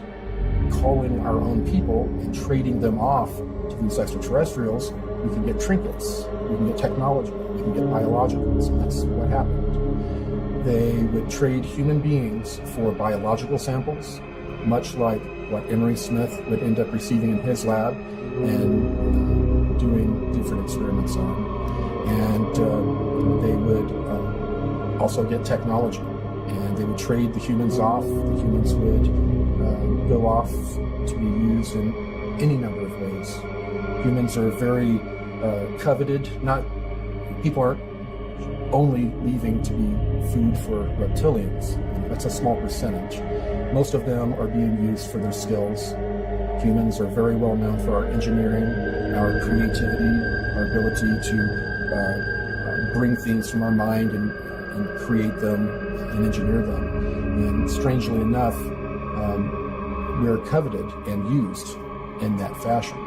calling our own people and trading them off to these extraterrestrials, we can get trinkets, we can get technology, we can get biologicals, and that's what happened. They would trade human beings for biological samples, much like what Emery Smith would end up receiving in his lab and doing different experiments on. And they would also get technology, and they would trade the humans off. The humans would go off to be used in any number of ways. Humans are very coveted, not people aren't only leaving to be food for reptilians. That's a small percentage. Most of them are being used for their skills. Humans are very well known for our engineering, our creativity, our ability to bring things from our mind and create them and engineer them. And strangely enough, we are coveted and used in that fashion.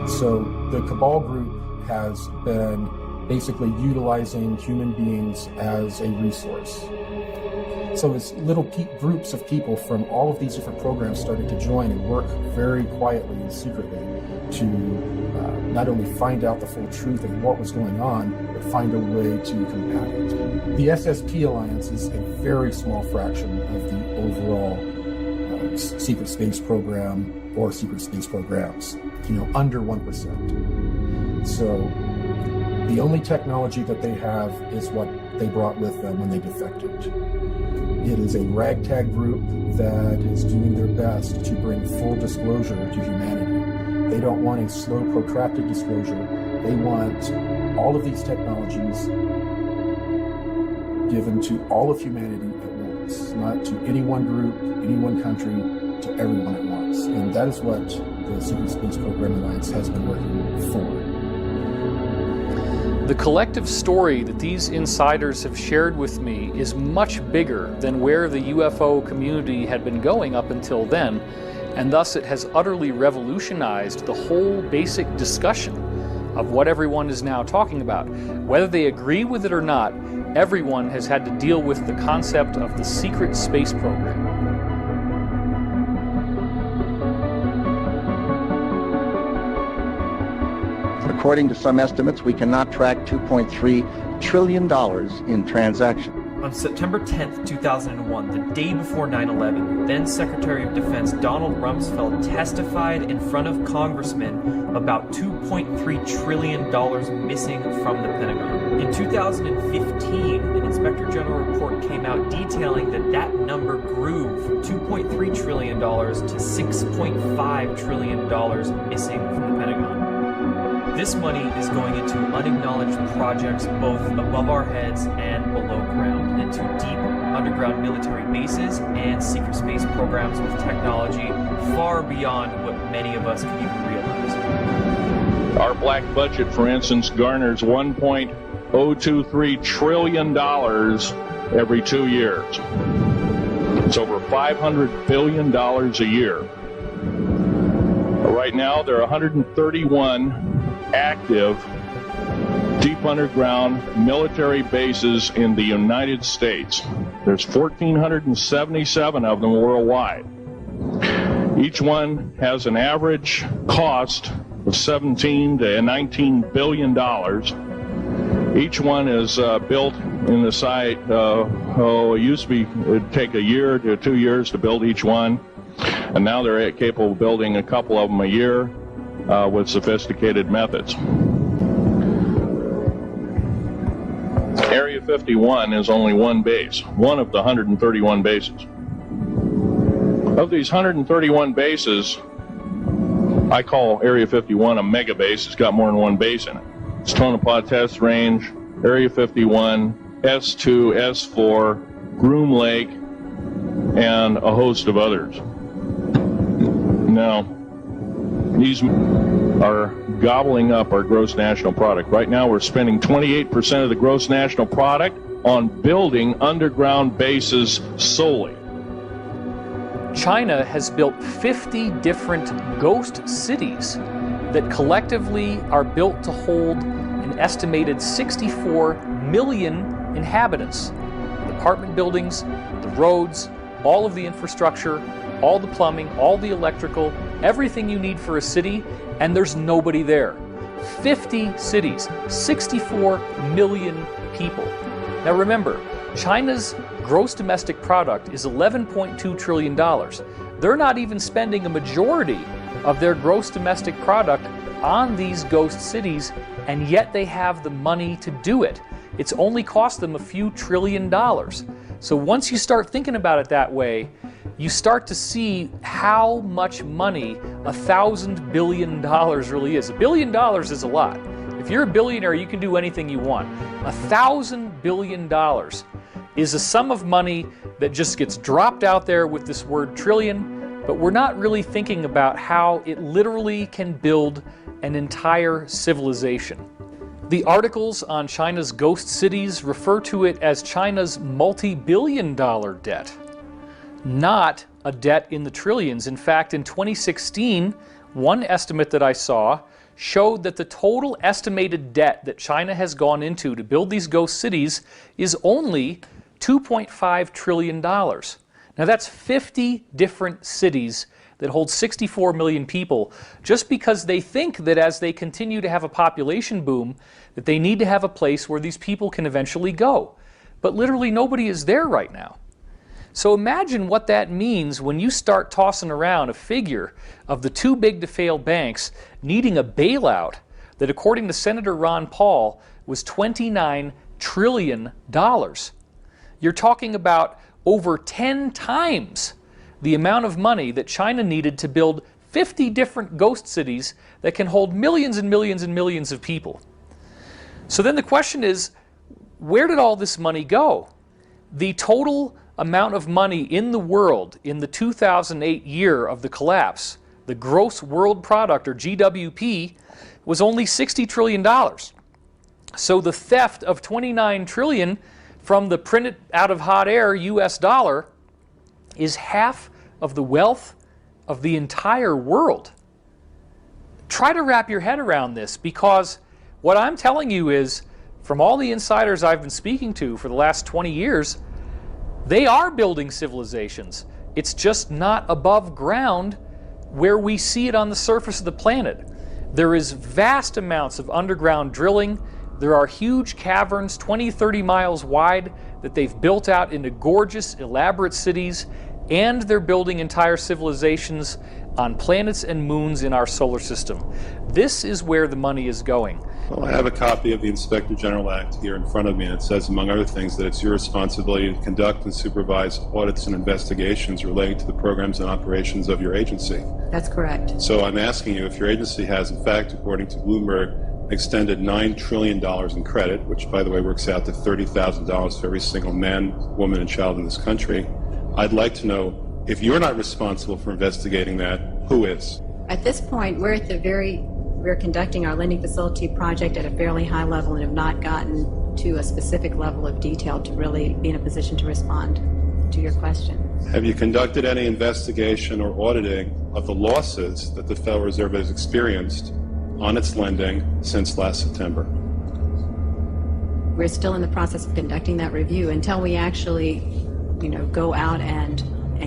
So the Cabal group has been basically utilizing human beings as a resource. So as little groups of people from all of these different programs started to join and work very quietly and secretly to not only find out the full truth of what was going on, but find a way to combat it. The SSP Alliance is a very small fraction of the overall secret space program or secret space programs, under 1%. So the only technology that they have is what they brought with them when they defected. It is a ragtag group that is doing their best to bring full disclosure to humanity. They don't want a slow, protracted disclosure. They want all of these technologies given to all of humanity at once, not to any one group, any one country, to everyone at once. And that is what the Secret Space Program Alliance has been working for. The collective story that these insiders have shared with me is much bigger than where the UFO community had been going up until then, and thus it has utterly revolutionized the whole basic discussion of what everyone is now talking about. Whether they agree with it or not, everyone has had to deal with the concept of the secret space program. According to some estimates, we cannot track $2.3 trillion in transactions. On September 10th, 2001, the day before 9/11, then Secretary of Defense Donald Rumsfeld testified in front of congressmen about $2.3 trillion missing from the Pentagon. In 2015, an Inspector General report came out detailing that number grew from $2.3 trillion to $6.5 trillion missing from the Pentagon. This money is going into unacknowledged projects both above our heads and below ground, into deep underground military bases and secret space programs with technology far beyond what many of us can even realize. Our black budget, for instance, garners $1.023 trillion every 2 years. It's over $500 billion a year. Right now, there are 131 active deep underground military bases in the United States. There's 1,477 of them worldwide. Each one has an average cost of $17 to $19 billion. Each one is built in the site, it used to be, it'd take a year to 2 years to build each one. And now they're capable of building a couple of them a year. With sophisticated methods. Area 51 is only one base, one of the 131 bases. Of these 131 bases, I call Area 51 a mega base. It's got more than one base in it. It's Tonopah Test Range, Area 51, S2, S4, Groom Lake, and a host of others. Now, these are gobbling up our gross national product. Right now, we're spending 28% of the gross national product on building underground bases solely. China has built 50 different ghost cities that collectively are built to hold an estimated 64 million inhabitants. The apartment buildings, the roads, all of the infrastructure, all the plumbing, all the electrical, everything you need for a city, and there's nobody there. 50 cities, 64 million people. Now remember, China's gross domestic product is $11.2 trillion. They're not even spending a majority of their gross domestic product on these ghost cities, and yet they have the money to do it. It's only cost them a few $1 trillion. So once you start thinking about it that way, you start to see how much money $1,000 billion really is. $1 billion is a lot. If you're a billionaire, you can do anything you want. $1,000 billion is a sum of money that just gets dropped out there with this word trillion, but we're not really thinking about how it literally can build an entire civilization. The articles on China's ghost cities refer to it as China's multi-billion-dollar debt, not a debt in the trillions. In fact, in 2016, one estimate that I saw showed that the total estimated debt that China has gone into to build these ghost cities is only $2.5 trillion. Now that's 50 different cities that hold 64 million people, just because they think that as they continue to have a population boom, that they need to have a place where these people can eventually go. But literally nobody is there right now. So imagine what that means when you start tossing around a figure of the too big to fail banks needing a bailout that, according to Senator Ron Paul, was $29 trillion. You're talking about over 10 times the amount of money that China needed to build 50 different ghost cities that can hold millions and millions and millions of people. So then the question is, where did all this money go? The total amount of money in the world in the 2008 year of the collapse, the gross world product, or GWP, was only $60 trillion. So the theft of $29 trillion from the printed out of hot air US dollar is half of the wealth of the entire world. Try to wrap your head around this, because what I'm telling you is, from all the insiders I've been speaking to for the last 20 years, they are building civilizations. It's just not above ground where we see it on the surface of the planet. There is vast amounts of underground drilling. There are huge caverns, 20, 30 miles wide, that they've built out into gorgeous, elaborate cities, and they're building entire civilizations on planets and moons in our solar system. This is where the money is going. Well, I have a copy of the Inspector General Act here in front of me, and it says, among other things, that it's your responsibility to conduct and supervise audits and investigations relating to the programs and operations of your agency. That's correct. So I'm asking you if your agency has, in fact, according to Bloomberg, extended $9 trillion in credit, which, by the way, works out to $30,000 for every single man, woman, and child in this country. I'd like to know, if you're not responsible for investigating that, who is? At this point, we're conducting our lending facility project at a fairly high level and have not gotten to a specific level of detail to really be in a position to respond to your question. Have you conducted any investigation or auditing of the losses that the Federal Reserve has experienced on its lending since last September? We're still in the process of conducting that review. Until we actually, go out and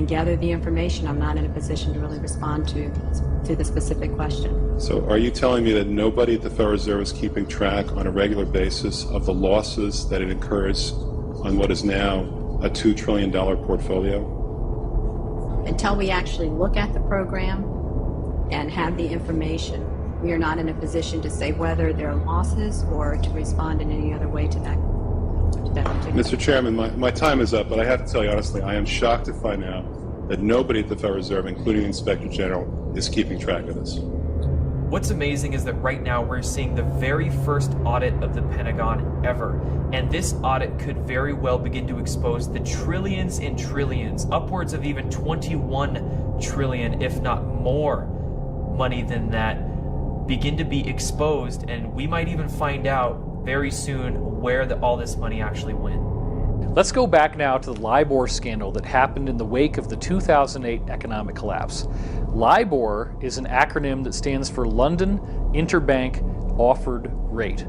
gather the information, I'm not in a position to really respond to the specific question. So are you telling me that nobody at the Federal Reserve is keeping track on a regular basis of the losses that it incurs on what is now a $2 trillion portfolio? Until we actually look at the program and have the information, we are not in a position to say whether there are losses or to respond in any other way to that. Mr. Chairman, my time is up, but I have to tell you honestly, I am shocked to find out that nobody at the Federal Reserve, including the Inspector General, is keeping track of this. What's amazing is that right now we're seeing the very first audit of the Pentagon ever. And this audit could very well begin to expose the trillions and trillions, upwards of even 21 trillion, if not more money than that, begin to be exposed. And we might even find out very soon where all this money actually went. Let's go back now to the LIBOR scandal that happened in the wake of the 2008 economic collapse. LIBOR is an acronym that stands for London Interbank Offered Rate.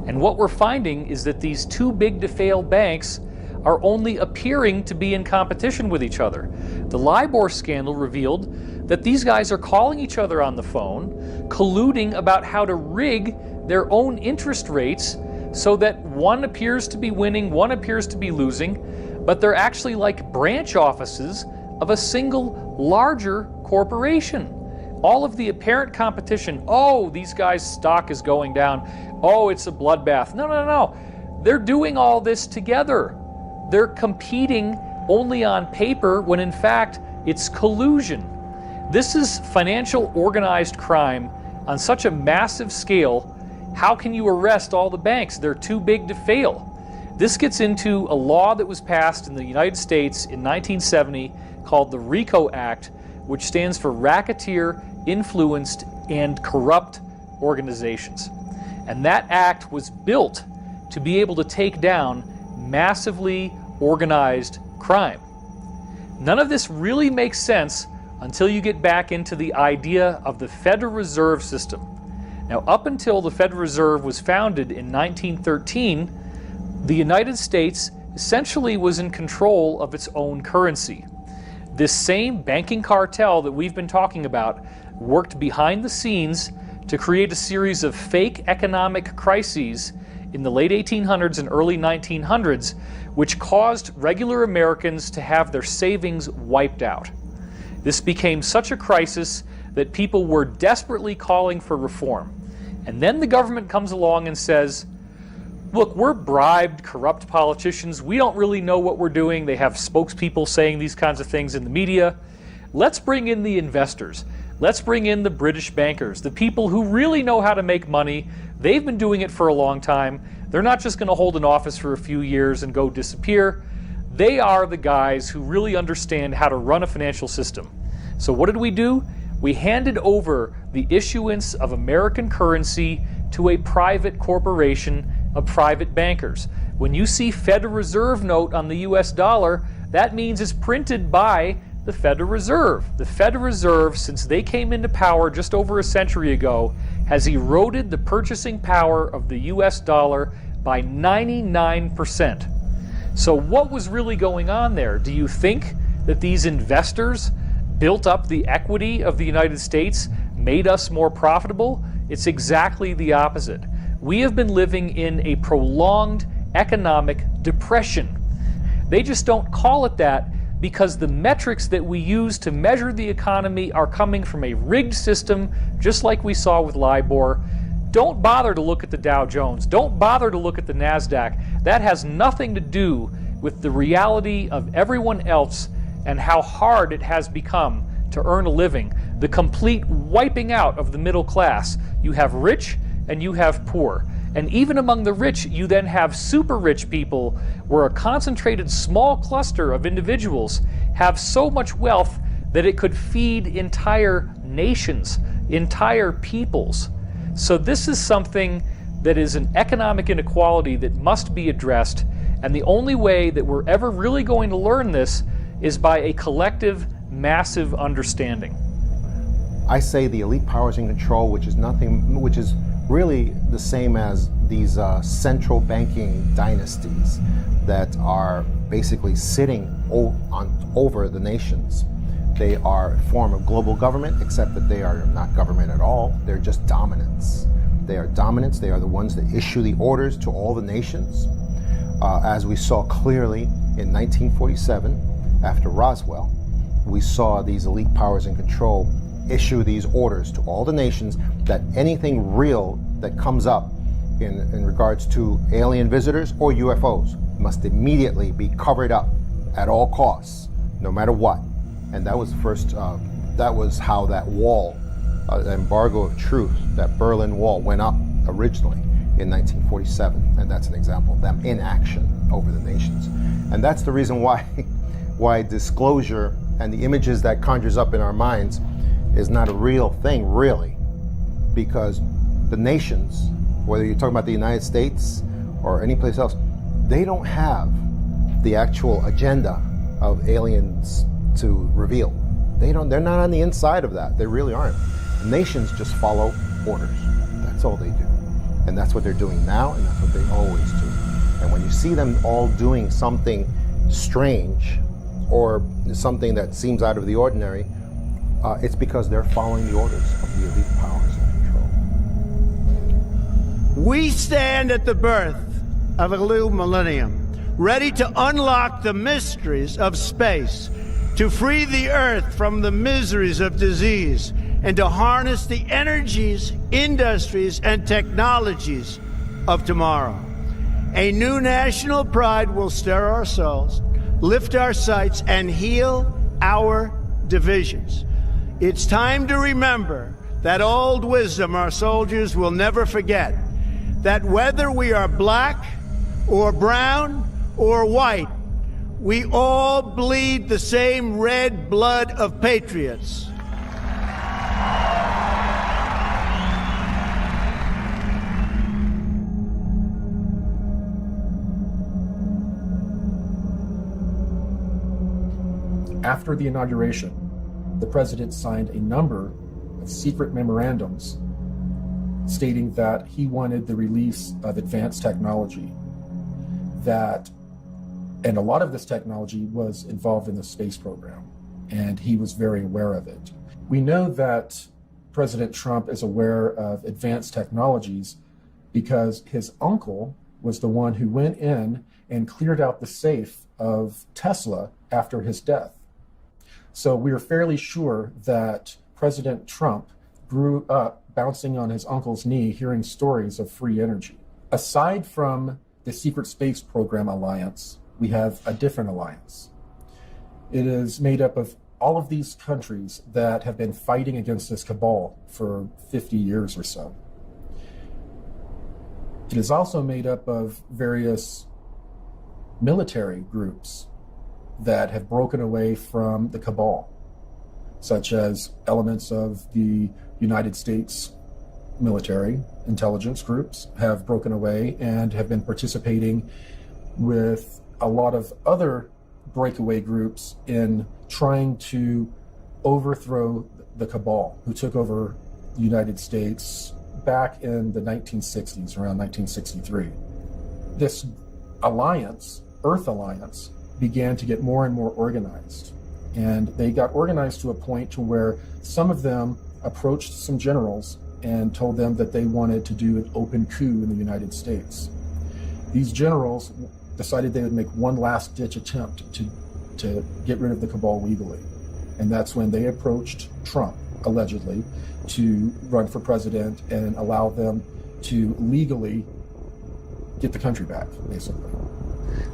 And what we're finding is that these too big to fail banks are only appearing to be in competition with each other. The LIBOR scandal revealed that these guys are calling each other on the phone, colluding about how to rig their own interest rates so that one appears to be winning, one appears to be losing, but they're actually like branch offices of a single larger corporation. All of the apparent competition, oh, these guys' stock is going down, oh, it's a bloodbath. No. They're doing all this together. They're competing only on paper when in fact it's collusion. This is financial organized crime on such a massive scale. How can you arrest all the banks? They're too big to fail. This gets into a law that was passed in the United States in 1970 called the RICO Act, which stands for Racketeer, Influenced, and Corrupt Organizations. And that act was built to be able to take down massively organized crime. None of this really makes sense until you get back into the idea of the Federal Reserve System. Now, up until the Federal Reserve was founded in 1913, the United States essentially was in control of its own currency. This same banking cartel that we've been talking about worked behind the scenes to create a series of fake economic crises in the late 1800s and early 1900s, which caused regular Americans to have their savings wiped out. This became such a crisis that people were desperately calling for reform. And then the government comes along and says, look, we're bribed, corrupt politicians. We don't really know what we're doing. They have spokespeople saying these kinds of things in the media. Let's bring in the investors. Let's bring in the British bankers, the people who really know how to make money. They've been doing it for a long time. They're not just going to hold an office for a few years and go disappear. They are the guys who really understand how to run a financial system. So what did we do? We handed over the issuance of American currency to a private corporation of private bankers. When you see Federal Reserve note on the US dollar, that means it's printed by the Federal Reserve. The Federal Reserve, since they came into power just over a century ago, has eroded the purchasing power of the US dollar by 99%. So what was really going on there? Do you think that these investors built up the equity of the United States, made us more profitable? It's exactly the opposite. We have been living in a prolonged economic depression. They just don't call it that because the metrics that we use to measure the economy are coming from a rigged system, just like we saw with LIBOR. Don't bother to look at the Dow Jones. Don't bother to look at the NASDAQ. That has nothing to do with the reality of everyone else and how hard it has become to earn a living. The complete wiping out of the middle class. You have rich and you have poor. And even among the rich, you then have super rich people where a concentrated small cluster of individuals have so much wealth that it could feed entire nations, entire peoples. So this is something that is an economic inequality that must be addressed. And the only way that we're ever really going to learn this is by a collective, massive understanding. I say the elite powers in control, which is really the same as these central banking dynasties that are basically sitting over the nations. They are a form of global government, except that they are not government at all. They're just dominants. They are dominants. They are the ones that issue the orders to all the nations. As we saw clearly in 1947, after Roswell, we saw these elite powers in control issue these orders to all the nations that anything real that comes up in regards to alien visitors or UFOs must immediately be covered up at all costs, no matter what. And that was the first, that was how that wall, the embargo of truth, that Berlin Wall went up originally in 1947. And that's an example of them in action over the nations. And that's the reason why disclosure and the images that conjures up in our minds is not a real thing, really, because the nations, whether you're talking about the United States or any place else, they don't have the actual agenda of aliens to reveal. They're not on the inside of that. They really aren't. Nations just follow orders. That's all they do. And that's what they're doing now, and that's what they always do. And when you see them all doing something strange or something that seems out of the ordinary, it's because they're following the orders of the elite powers in control. We stand at the birth of a new millennium, ready to unlock the mysteries of space, to free the Earth from the miseries of disease, and to harness the energies, industries, and technologies of tomorrow. A new national pride will stir our souls, lift our sights, and heal our divisions. It's time to remember that old wisdom our soldiers will never forget. that whether we are black or brown or white, we all bleed the same red blood of patriots. After the inauguration, the president signed a number of secret memorandums stating that he wanted the release of advanced technology, and a lot of this technology was involved in the space program, and he was very aware of it. We know that President Trump is aware of advanced technologies because his uncle was the one who went in and cleared out the safe of Tesla after his death. So we are fairly sure that President Trump grew up bouncing on his uncle's knee, hearing stories of free energy. Aside from the Secret Space Program Alliance, we have a different alliance. It is made up of all of these countries that have been fighting against this cabal for 50 years or so. It is also made up of various military groups that have broken away from the cabal, such as elements of the United States military intelligence groups have broken away and have been participating with a lot of other breakaway groups in trying to overthrow the cabal who took over the United States back in the 1960s, around 1963. This alliance, Earth Alliance, began to get more and more organized. And they got organized to a point to where some of them approached some generals and told them that they wanted to do an open coup in the United States. These generals decided they would make one last ditch attempt to get rid of the cabal legally. And that's when they approached Trump, allegedly, to run for president and allow them to legally get the country back, basically.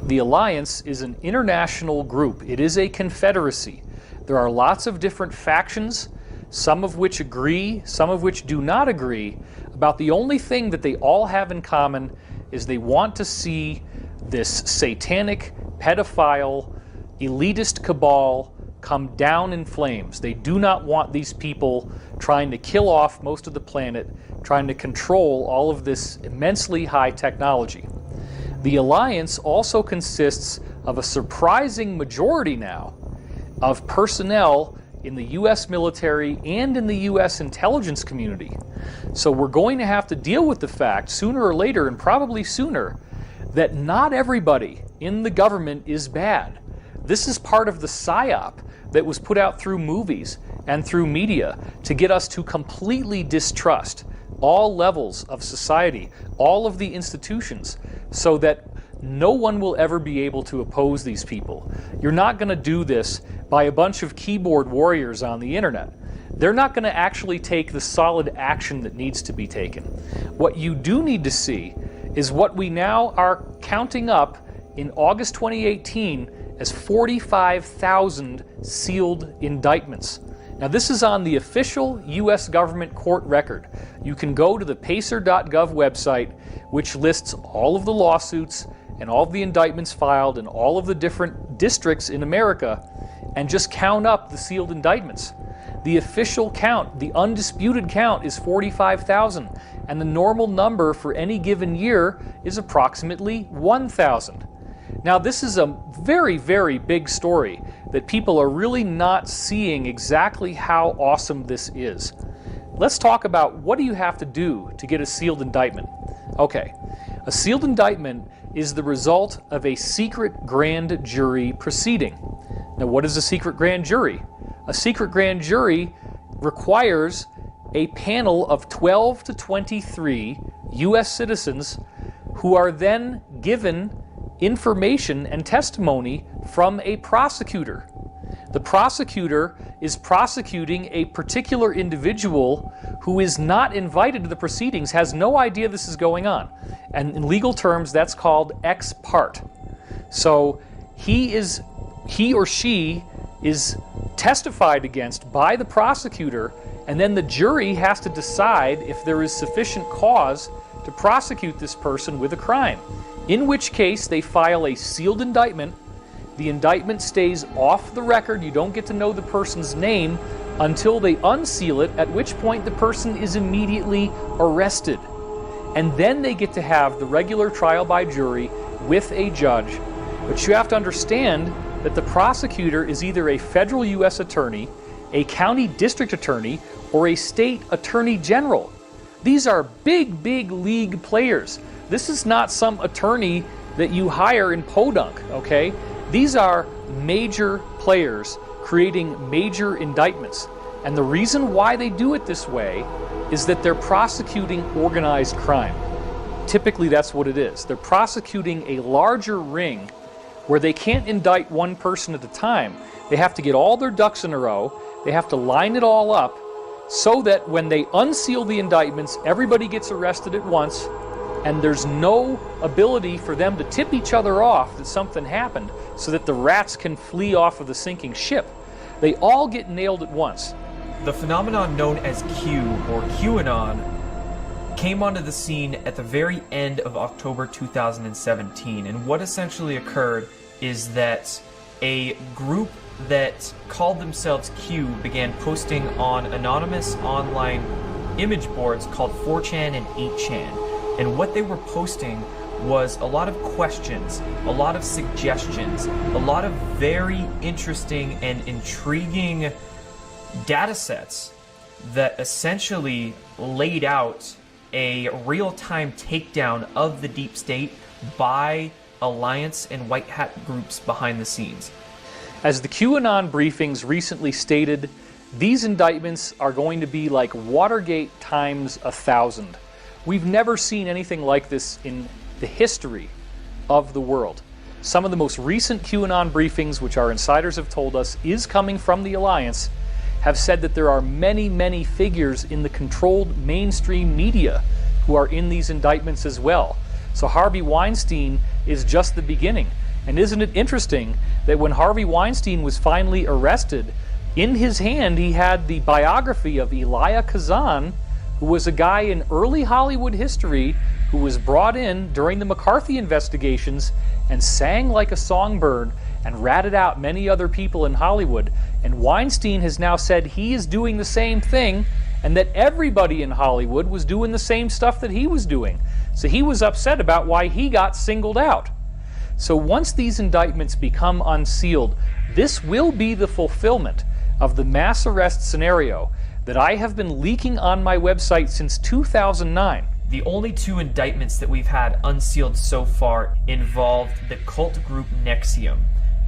The alliance is an international group. It is a confederacy. There are lots of different factions, some of which agree, some of which do not agree, about the only thing that they all have in common is they want to see this satanic, pedophile, elitist cabal come down in flames. They do not want these people trying to kill off most of the planet, trying to control all of this immensely high technology. The alliance also consists of a surprising majority now of personnel in the U.S. military and in the U.S. intelligence community. So we're going to have to deal with the fact, sooner or later, and probably sooner, that not everybody in the government is bad. This is part of the psyop that was put out through movies and through media to get us to completely distrust all levels of society, all of the institutions, so that no one will ever be able to oppose these people. You're not going to do this by a bunch of keyboard warriors on the internet. They're not going to actually take the solid action that needs to be taken. What you do need to see is what we now are counting up in August 2018 as 45,000 sealed indictments. Now, this is on the official U.S. government court record. You can go to the pacer.gov website, which lists all of the lawsuits and all of the indictments filed in all of the different districts in America, and just count up the sealed indictments. The official count, the undisputed count, is 45,000, and the normal number for any given year is approximately 1,000. Now, this is a very, very big story that people are really not seeing exactly how awesome this is. Let's talk about what do you have to do to get a sealed indictment. Okay, a sealed indictment is the result of a secret grand jury proceeding. Now, what is a secret grand jury? A secret grand jury requires a panel of 12 to 23 U.S. citizens who are then given information and testimony from a prosecutor. The prosecutor is prosecuting a particular individual who is not invited to the proceedings, has no idea this is going on. And in legal terms, that's called ex parte. So he or she is testified against by the prosecutor, and then the jury has to decide if there is sufficient cause to prosecute this person with a crime, in which case they file a sealed indictment. The indictment stays off the record. You don't get to know the person's name until they unseal it, at which point the person is immediately arrested. And then they get to have the regular trial by jury with a judge. But you have to understand that the prosecutor is either a federal U.S. attorney, a county district attorney, or a state attorney general. These are big, big league players. This is not some attorney that you hire in Podunk, okay? These are major players creating major indictments. And the reason why they do it this way is that they're prosecuting organized crime. Typically, that's what it is. They're prosecuting a larger ring where they can't indict one person at a time. They have to get all their ducks in a row. They have to line it all up so that when they unseal the indictments, everybody gets arrested at once, and there's no ability for them to tip each other off that something happened so that the rats can flee off of the sinking ship. They all get nailed at once. The phenomenon known as Q, or QAnon, came onto the scene at the very end of October 2017, and what essentially occurred is that a group that called themselves Q began posting on anonymous online image boards called 4chan and 8chan, and what they were posting was a lot of questions, a lot of suggestions, a lot of very interesting and intriguing data sets that essentially laid out a real-time takedown of the deep state by alliance and white hat groups behind the scenes. As the QAnon briefings recently stated, these indictments are going to be like Watergate times 1,000. We've never seen anything like this in the history of the world. Some of the most recent QAnon briefings, which our insiders have told us is coming from the alliance, have said that there are many, many figures in the controlled mainstream media who are in these indictments as well. So Harvey Weinstein is just the beginning. And isn't it interesting that when Harvey Weinstein was finally arrested, in his hand he had the biography of Elia Kazan, who was a guy in early Hollywood history who was brought in during the McCarthy investigations and sang like a songbird and ratted out many other people in Hollywood. And Weinstein has now said he is doing the same thing, and that everybody in Hollywood was doing the same stuff that he was doing. So he was upset about why he got singled out. So once these indictments become unsealed, this will be the fulfillment of the mass arrest scenario that I have been leaking on my website since 2009. The only two indictments that we've had unsealed so far involved the cult group NXIVM,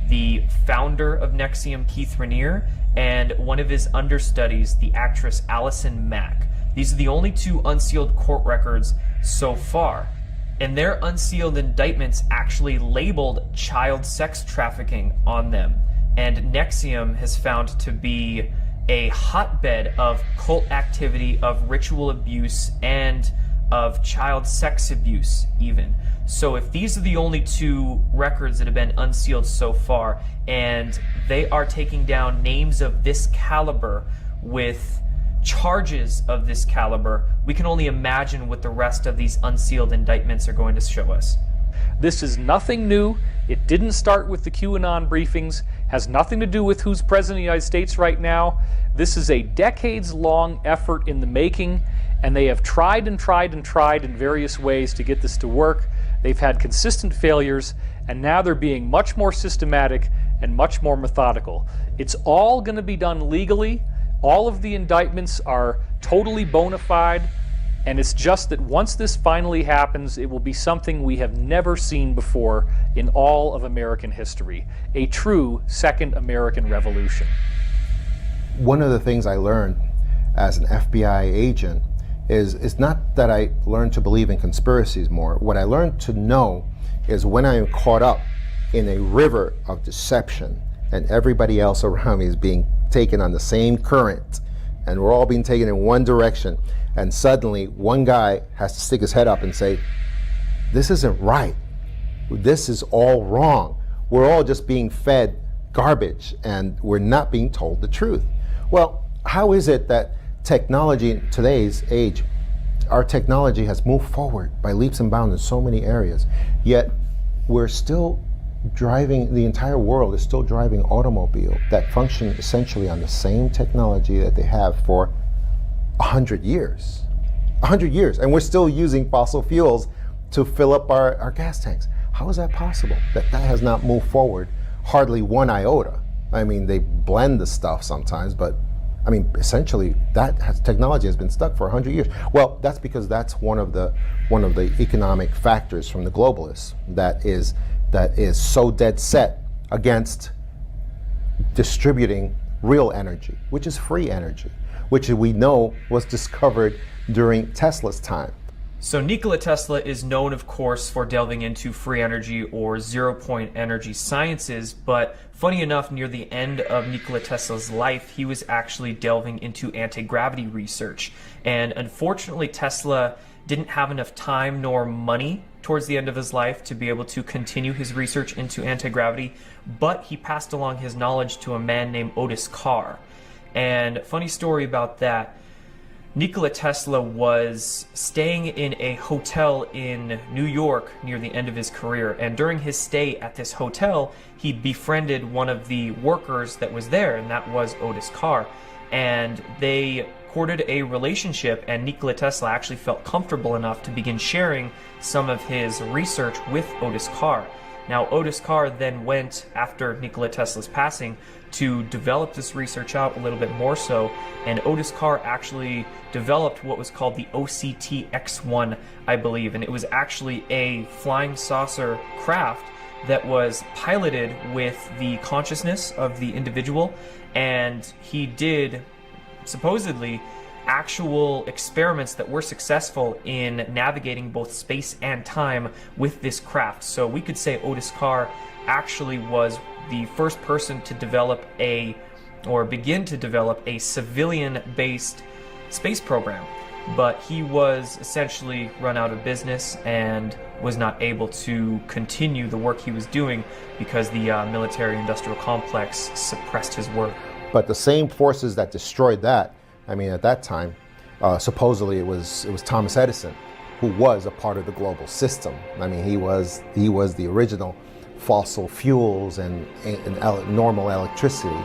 the founder of NXIVM, Keith Raniere, and one of his understudies, the actress Allison Mack. These are the only two unsealed court records so far. And their unsealed indictments actually labeled child sex trafficking on them. And NXIVM has found to be a hotbed of cult activity, of ritual abuse, and of child sex abuse even. So if these are the only two records that have been unsealed so far, and they are taking down names of this caliber with charges of this caliber, we can only imagine what the rest of these unsealed indictments are going to show us. This is nothing new. It didn't start with the QAnon briefings, has nothing to do with who's president of the United States right now. This is a decades-long effort in the making, and they have tried and tried and tried in various ways to get this to work. They've had consistent failures, and now they're being much more systematic and much more methodical. It's all going to be done legally. All of the indictments are totally bona fide, and it's just that once this finally happens, it will be something we have never seen before in all of American history, a true second American Revolution. One of the things I learned as an FBI agent is not that I learned to believe in conspiracies more. What I learned to know is when I am caught up in a river of deception and everybody else around me is being taken on the same current and we're all being taken in one direction, and suddenly one guy has to stick his head up and say, this isn't right. This is all wrong. We're all just being fed garbage and we're not being told the truth. Well, how is it that technology in today's age our technology has moved forward by leaps and bounds in so many areas, yet we're still driving, the entire world is still driving automobile that function essentially on the same technology that they have for 100 years. 100 years, and we're still using fossil fuels to fill up our gas tanks. How is that possible? That has not moved forward hardly one iota. I mean, they blend the stuff sometimes, but I mean, essentially, technology has been stuck for 100 years. Well, that's because that's one of the economic factors from the globalists that is so dead set against distributing real energy, which is free energy, which we know was discovered during Tesla's time. So Nikola Tesla is known, of course, for delving into free energy or zero-point energy sciences, but funny enough, near the end of Nikola Tesla's life, he was actually delving into anti-gravity research. And unfortunately, Tesla didn't have enough time nor money towards the end of his life to be able to continue his research into anti-gravity, but he passed along his knowledge to a man named Otis Carr. And funny story about that, Nikola Tesla was staying in a hotel in New York near the end of his career, and during his stay at this hotel, he befriended one of the workers that was there, and that was Otis Carr. And they courted a relationship, and Nikola Tesla actually felt comfortable enough to begin sharing some of his research with Otis Carr. Now, Otis Carr then went, after Nikola Tesla's passing, to develop this research out a little bit more so, and Otis Carr actually developed what was called the OCT-X1, I believe, and it was actually a flying saucer craft that was piloted with the consciousness of the individual, and he did, supposedly, actual experiments that were successful in navigating both space and time with this craft. So we could say Otis Carr actually was the first person to develop begin to develop a civilian-based space program. But he was essentially run out of business and was not able to continue the work he was doing because the military-industrial complex suppressed his work. But the same forces that destroyed that, I mean, at that time, supposedly it was Thomas Edison, who was a part of the global system. I mean, he was the original fossil fuels and normal electricity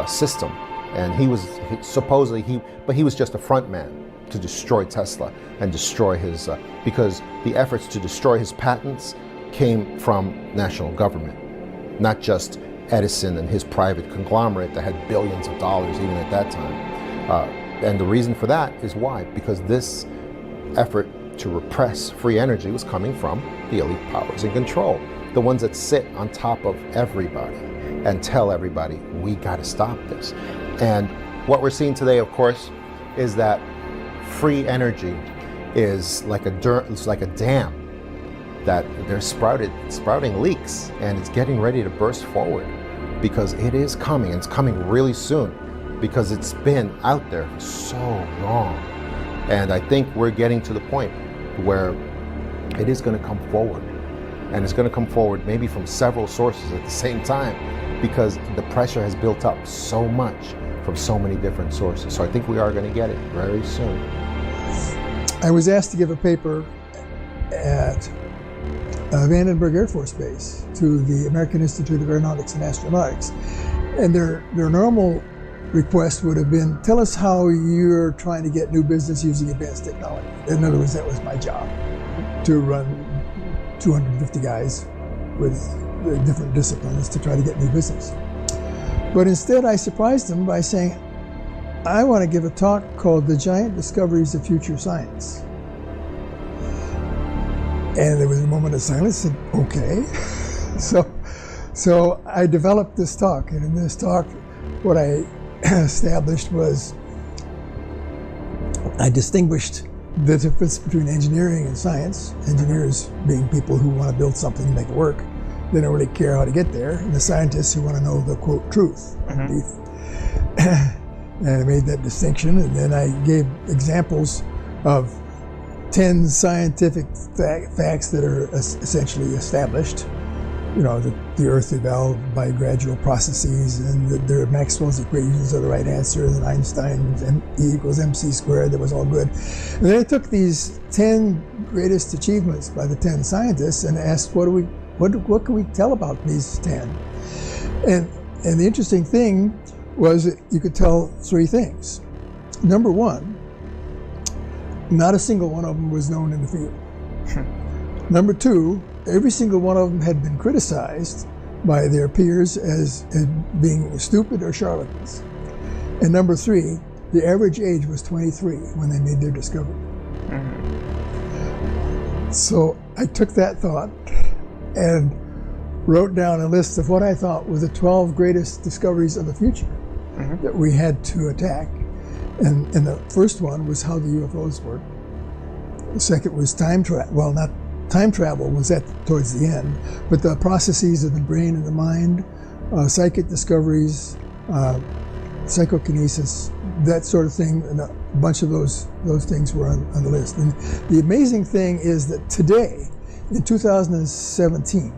system, and he was just a front man to destroy Tesla and destroy his because the efforts to destroy his patents came from national government, not just Edison and his private conglomerate that had billions of dollars even at that time. And the reason for that is why? Because this effort to repress free energy was coming from the elite powers in control, the ones that sit on top of everybody and tell everybody, we got to stop this. And what we're seeing today, of course, is that free energy is like a dam that they're sprouting leaks, and it's getting ready to burst forward because it is coming. It's coming really soon because it's been out there for so long. And I think we're getting to the point where it is going to come forward, and it's going to come forward maybe from several sources at the same time because the pressure has built up so much from so many different sources. So I think we are going to get it very soon. I was asked to give a paper at Vandenberg Air Force Base to the American Institute of Aeronautics and Astronautics. And their normal request would have been, tell us how you're trying to get new business using advanced technology. In other words, that was my job, to run 250 guys with different disciplines to try to get new business. But instead, I surprised them by saying, I want to give a talk called The Giant Discoveries of Future Science. And there was a moment of silence, and okay. So I developed this talk, and in this talk, what I established was I distinguished the difference between engineering and science. Engineers being people who want to build something and make it work. They don't really care how to get there. And the scientists who want to know the, quote, truth. And I made that distinction, and then I gave examples of 10 scientific facts that are essentially established the Earth evolved by gradual processes, and that Maxwell's equations are the right answer, and Einstein's E equals mc squared, that was all good. And then I took these 10 greatest achievements by the 10 scientists and asked, what can we tell about these 10? And the interesting thing was that you could tell 3 things. Number one, not a single one of them was known in the field. Number two, every single one of them had been criticized by their peers as being stupid or charlatans. And number three, the average age was 23 when they made their discovery. So I took that thought and wrote down a list of what I thought were the 12 greatest discoveries of the future that we had to attack. And the first one was how the UFOs work. The second was time travel. Well, not time travel was towards the end, but the processes of the brain and the mind, psychic discoveries, psychokinesis, that sort of thing, and a bunch of those things were on the list. And the amazing thing is that today, in 2017,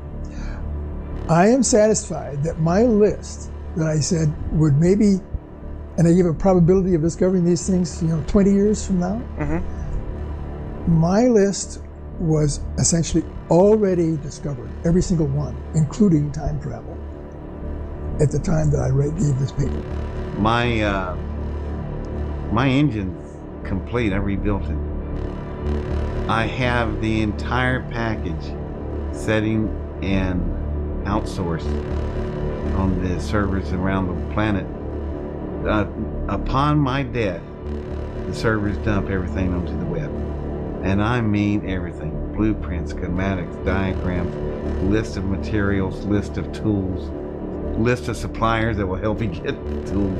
I am satisfied that my list that I said would maybe, and I give a probability of discovering these things, 20 years from now, my list was essentially already discovered, every single one, including time travel, at the time that I gave this paper. My engine's complete. I rebuilt it. I have the entire package setting and outsourced on the servers around the planet. Upon my death, the servers dump everything onto the web. And I mean everything. Blueprints, schematics, diagrams, list of materials, list of tools, list of suppliers that will help you get the tools,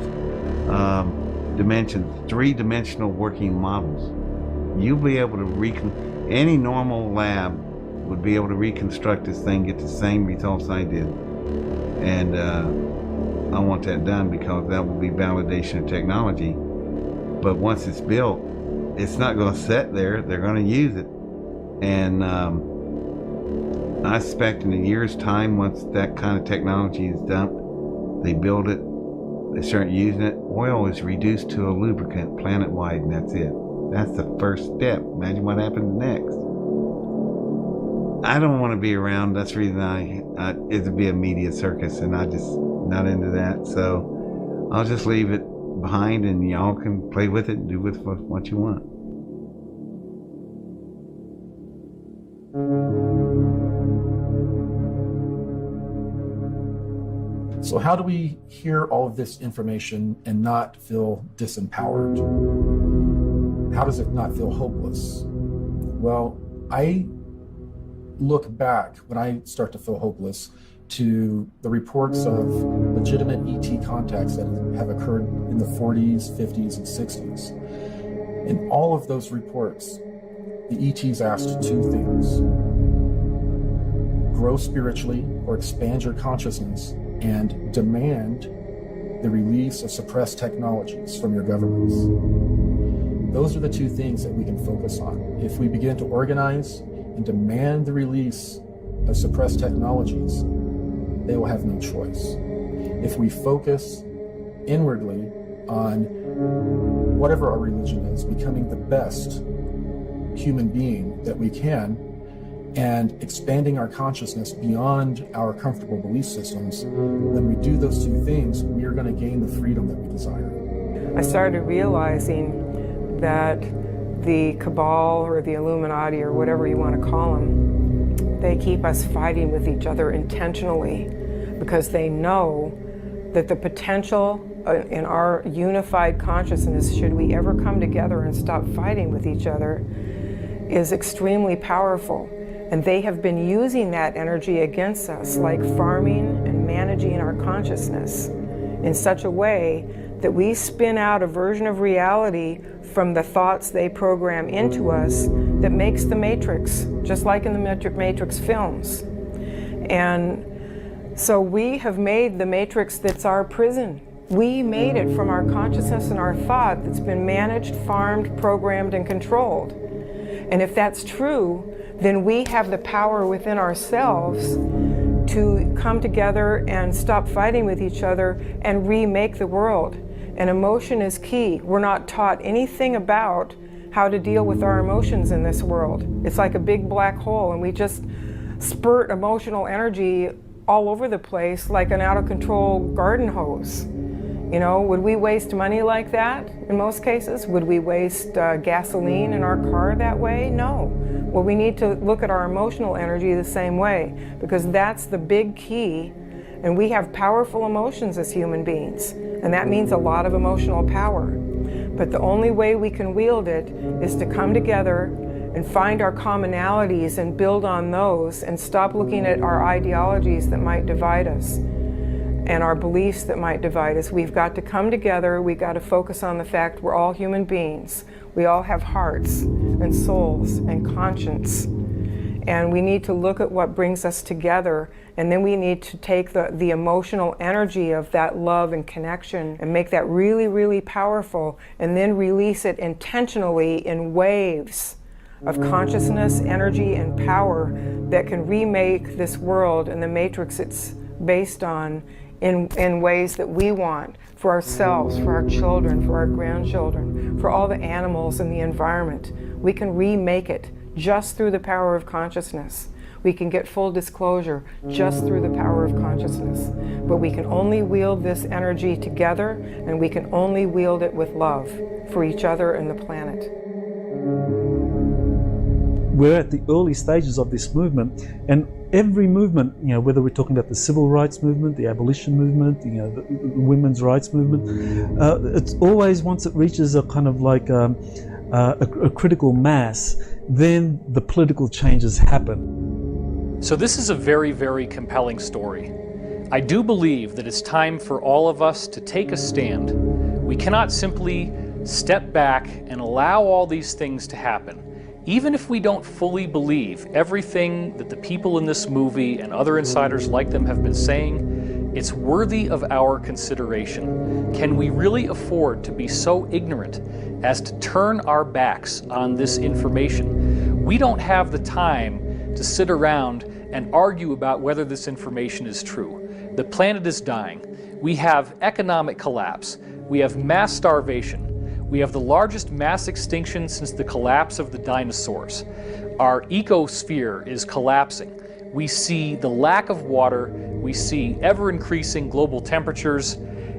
dimensions, 3-dimensional working models. You'll be able to any normal lab would be able to reconstruct this thing, get the same results I did. And I want that done because that will be validation of technology. But once it's built, it's not going to sit there. They're going to use it. And I expect in a year's time, once that kind of technology is dumped, they build it, they start using it, oil is reduced to a lubricant planet-wide, and that's it. That's the first step. Imagine what happens next. I don't want to be around. That's the reason it'd be a media circus, and I just not into that. So I'll just leave it behind, and y'all can play with it and do with what you want. So how do we hear all of this information and not feel disempowered? How does it not feel hopeless? Well, I look back when I start to feel hopeless to the reports of legitimate ET contacts that have occurred in the 40s, 50s, and 60s. In all of those reports, the ETs asked 2 things: grow spiritually or expand your consciousness, and demand the release of suppressed technologies from your governments. Those are the 2 things that we can focus on. If we begin to organize and demand the release of suppressed technologies, they will have no choice. If we focus inwardly on whatever our religion is, becoming the best human being that we can, and expanding our consciousness beyond our comfortable belief systems, when we do those 2 things, we are going to gain the freedom that we desire. I started realizing that the cabal or the Illuminati or whatever you want to call them, they keep us fighting with each other intentionally because they know that the potential in our unified consciousness, should we ever come together and stop fighting with each other, is extremely powerful. And they have been using that energy against us, like farming and managing our consciousness in such a way that we spin out a version of reality from the thoughts they program into us that makes the Matrix, just like in the Matrix films. And so we have made the Matrix that's our prison. We made it from our consciousness and our thought that's been managed, farmed, programmed, and controlled. And if that's true, then we have the power within ourselves to come together and stop fighting with each other and remake the world. And emotion is key. We're not taught anything about how to deal with our emotions in this world. It's like a big black hole, and we just spurt emotional energy all over the place like an out-of-control garden hose. You know, would we waste money like that in most cases? Would we waste gasoline in our car that way? No. Well, we need to look at our emotional energy the same way, because that's the big key. And we have powerful emotions as human beings, and that means a lot of emotional power. But the only way we can wield it is to come together and find our commonalities and build on those, and stop looking at our ideologies that might divide us and our beliefs that might divide us. We've got to come together. We've got to focus on the fact we're all human beings. We all have hearts and souls and conscience. And we need to look at what brings us together, and then we need to take the emotional energy of that love and connection and make that really, really powerful, and then release it intentionally in waves of consciousness, energy, and power that can remake this world and the matrix it's based on in ways that we want for ourselves, for our children, for our grandchildren, for all the animals in the environment. We can remake it just through the power of consciousness. We can get full disclosure just through the power of consciousness. But we can only wield this energy together, and we can only wield it with love for each other and the planet. We're at the early stages of this movement, and every movement, you know, whether we're talking about the civil rights movement, the abolition movement, you know, the women's rights movement, it's always, once it reaches a kind of like a critical mass, then the political changes happen. So this is a very, very compelling story. I do believe that it's time for all of us to take a stand. We cannot simply step back and allow all these things to happen. Even if we don't fully believe everything that the people in this movie and other insiders like them have been saying, it's worthy of our consideration. Can we really afford to be so ignorant as to turn our backs on this information? We don't have the time to sit around and argue about whether this information is true. The planet is dying. We have economic collapse. We have mass starvation. We have the largest mass extinction since the collapse of the dinosaurs. Our ecosphere is collapsing. We see the lack of water. We see ever-increasing global temperatures,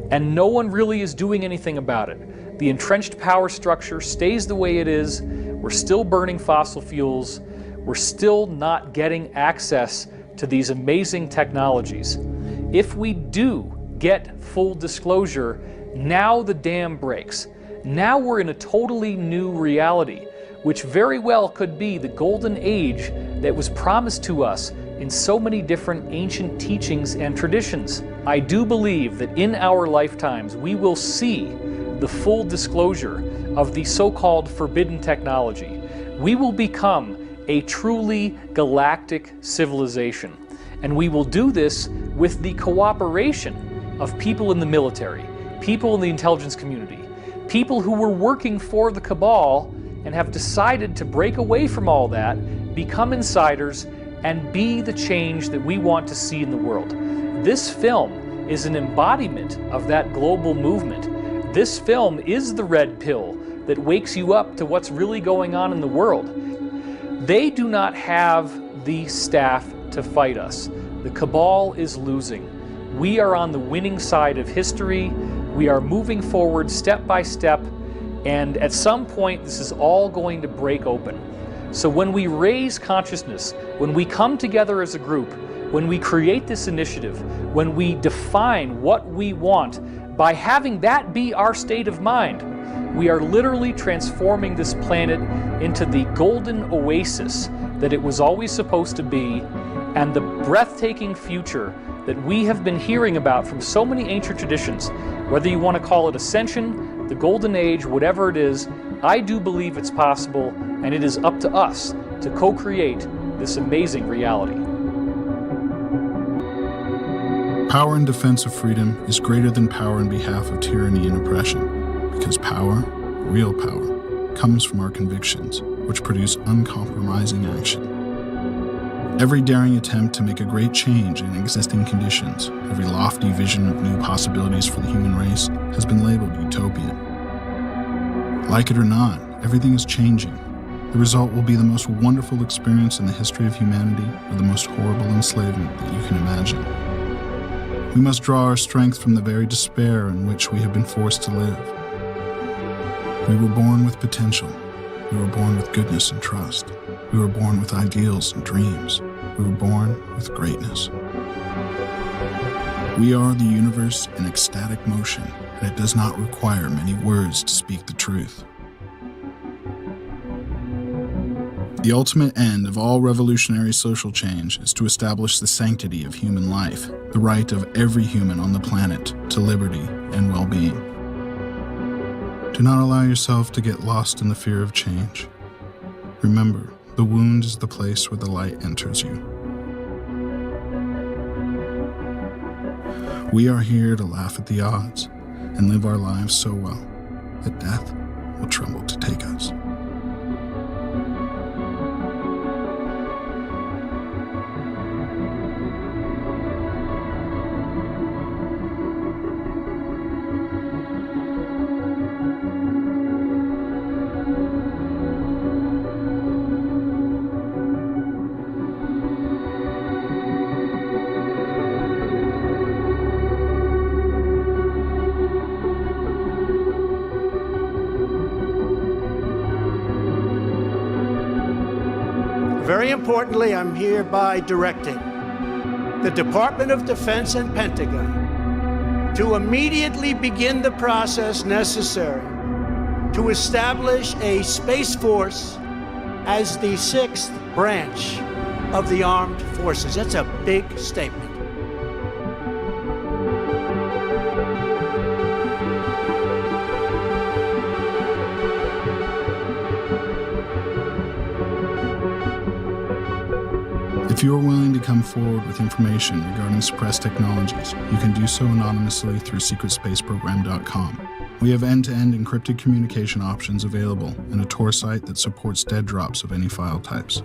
and no one really is doing anything about it. The entrenched power structure stays the way it is. We're still burning fossil fuels. We're still not getting access to these amazing technologies. If we do get full disclosure, now the dam breaks. Now we're in a totally new reality, which very well could be the golden age that was promised to us in so many different ancient teachings and traditions. I do believe that in our lifetimes we will see the full disclosure of the so-called forbidden technology. We will become a truly galactic civilization, and we will do this with the cooperation of people in the military, people in the intelligence community, people who were working for the cabal and have decided to break away from all that, become insiders, and be the change that we want to see in the world. This film is an embodiment of that global movement. This film is the red pill that wakes you up to what's really going on in the world. They do not have the staff to fight us. The cabal is losing. We are on the winning side of history. We are moving forward step by step, and at some point this is all going to break open. So when we raise consciousness, when we come together as a group, when we create this initiative, when we define what we want, by having that be our state of mind, we are literally transforming this planet into the golden oasis that it was always supposed to be, and the breathtaking future that we have been hearing about from so many ancient traditions. Whether you want to call it ascension, the golden age, whatever it is, I do believe it's possible, and it is up to us to co-create this amazing reality. Power in defense of freedom is greater than power in behalf of tyranny and oppression, because power, real power, comes from our convictions, which produce uncompromising action. Every daring attempt to make a great change in existing conditions, every lofty vision of new possibilities for the human race has been labeled utopian. Like it or not, everything is changing. The result will be the most wonderful experience in the history of humanity or the most horrible enslavement that you can imagine. We must draw our strength from the very despair in which we have been forced to live. We were born with potential. We were born with goodness and trust. We were born with ideals and dreams. We were born with greatness. We are the universe in ecstatic motion, and it does not require many words to speak the truth. The ultimate end of all revolutionary social change is to establish the sanctity of human life, the right of every human on the planet to liberty and well-being. Do not allow yourself to get lost in the fear of change. Remember, the wound is the place where the light enters you. We are here to laugh at the odds and live our lives so well that death will tremble to take us. Very importantly, I'm hereby directing the Department of Defense and Pentagon to immediately begin the process necessary to establish a Space Force as the 6th branch of the armed forces. That's a big statement. If you are willing to come forward with information regarding suppressed technologies, you can do so anonymously through secretspaceprogram.com. We have end-to-end encrypted communication options available and a Tor site that supports dead drops of any file types.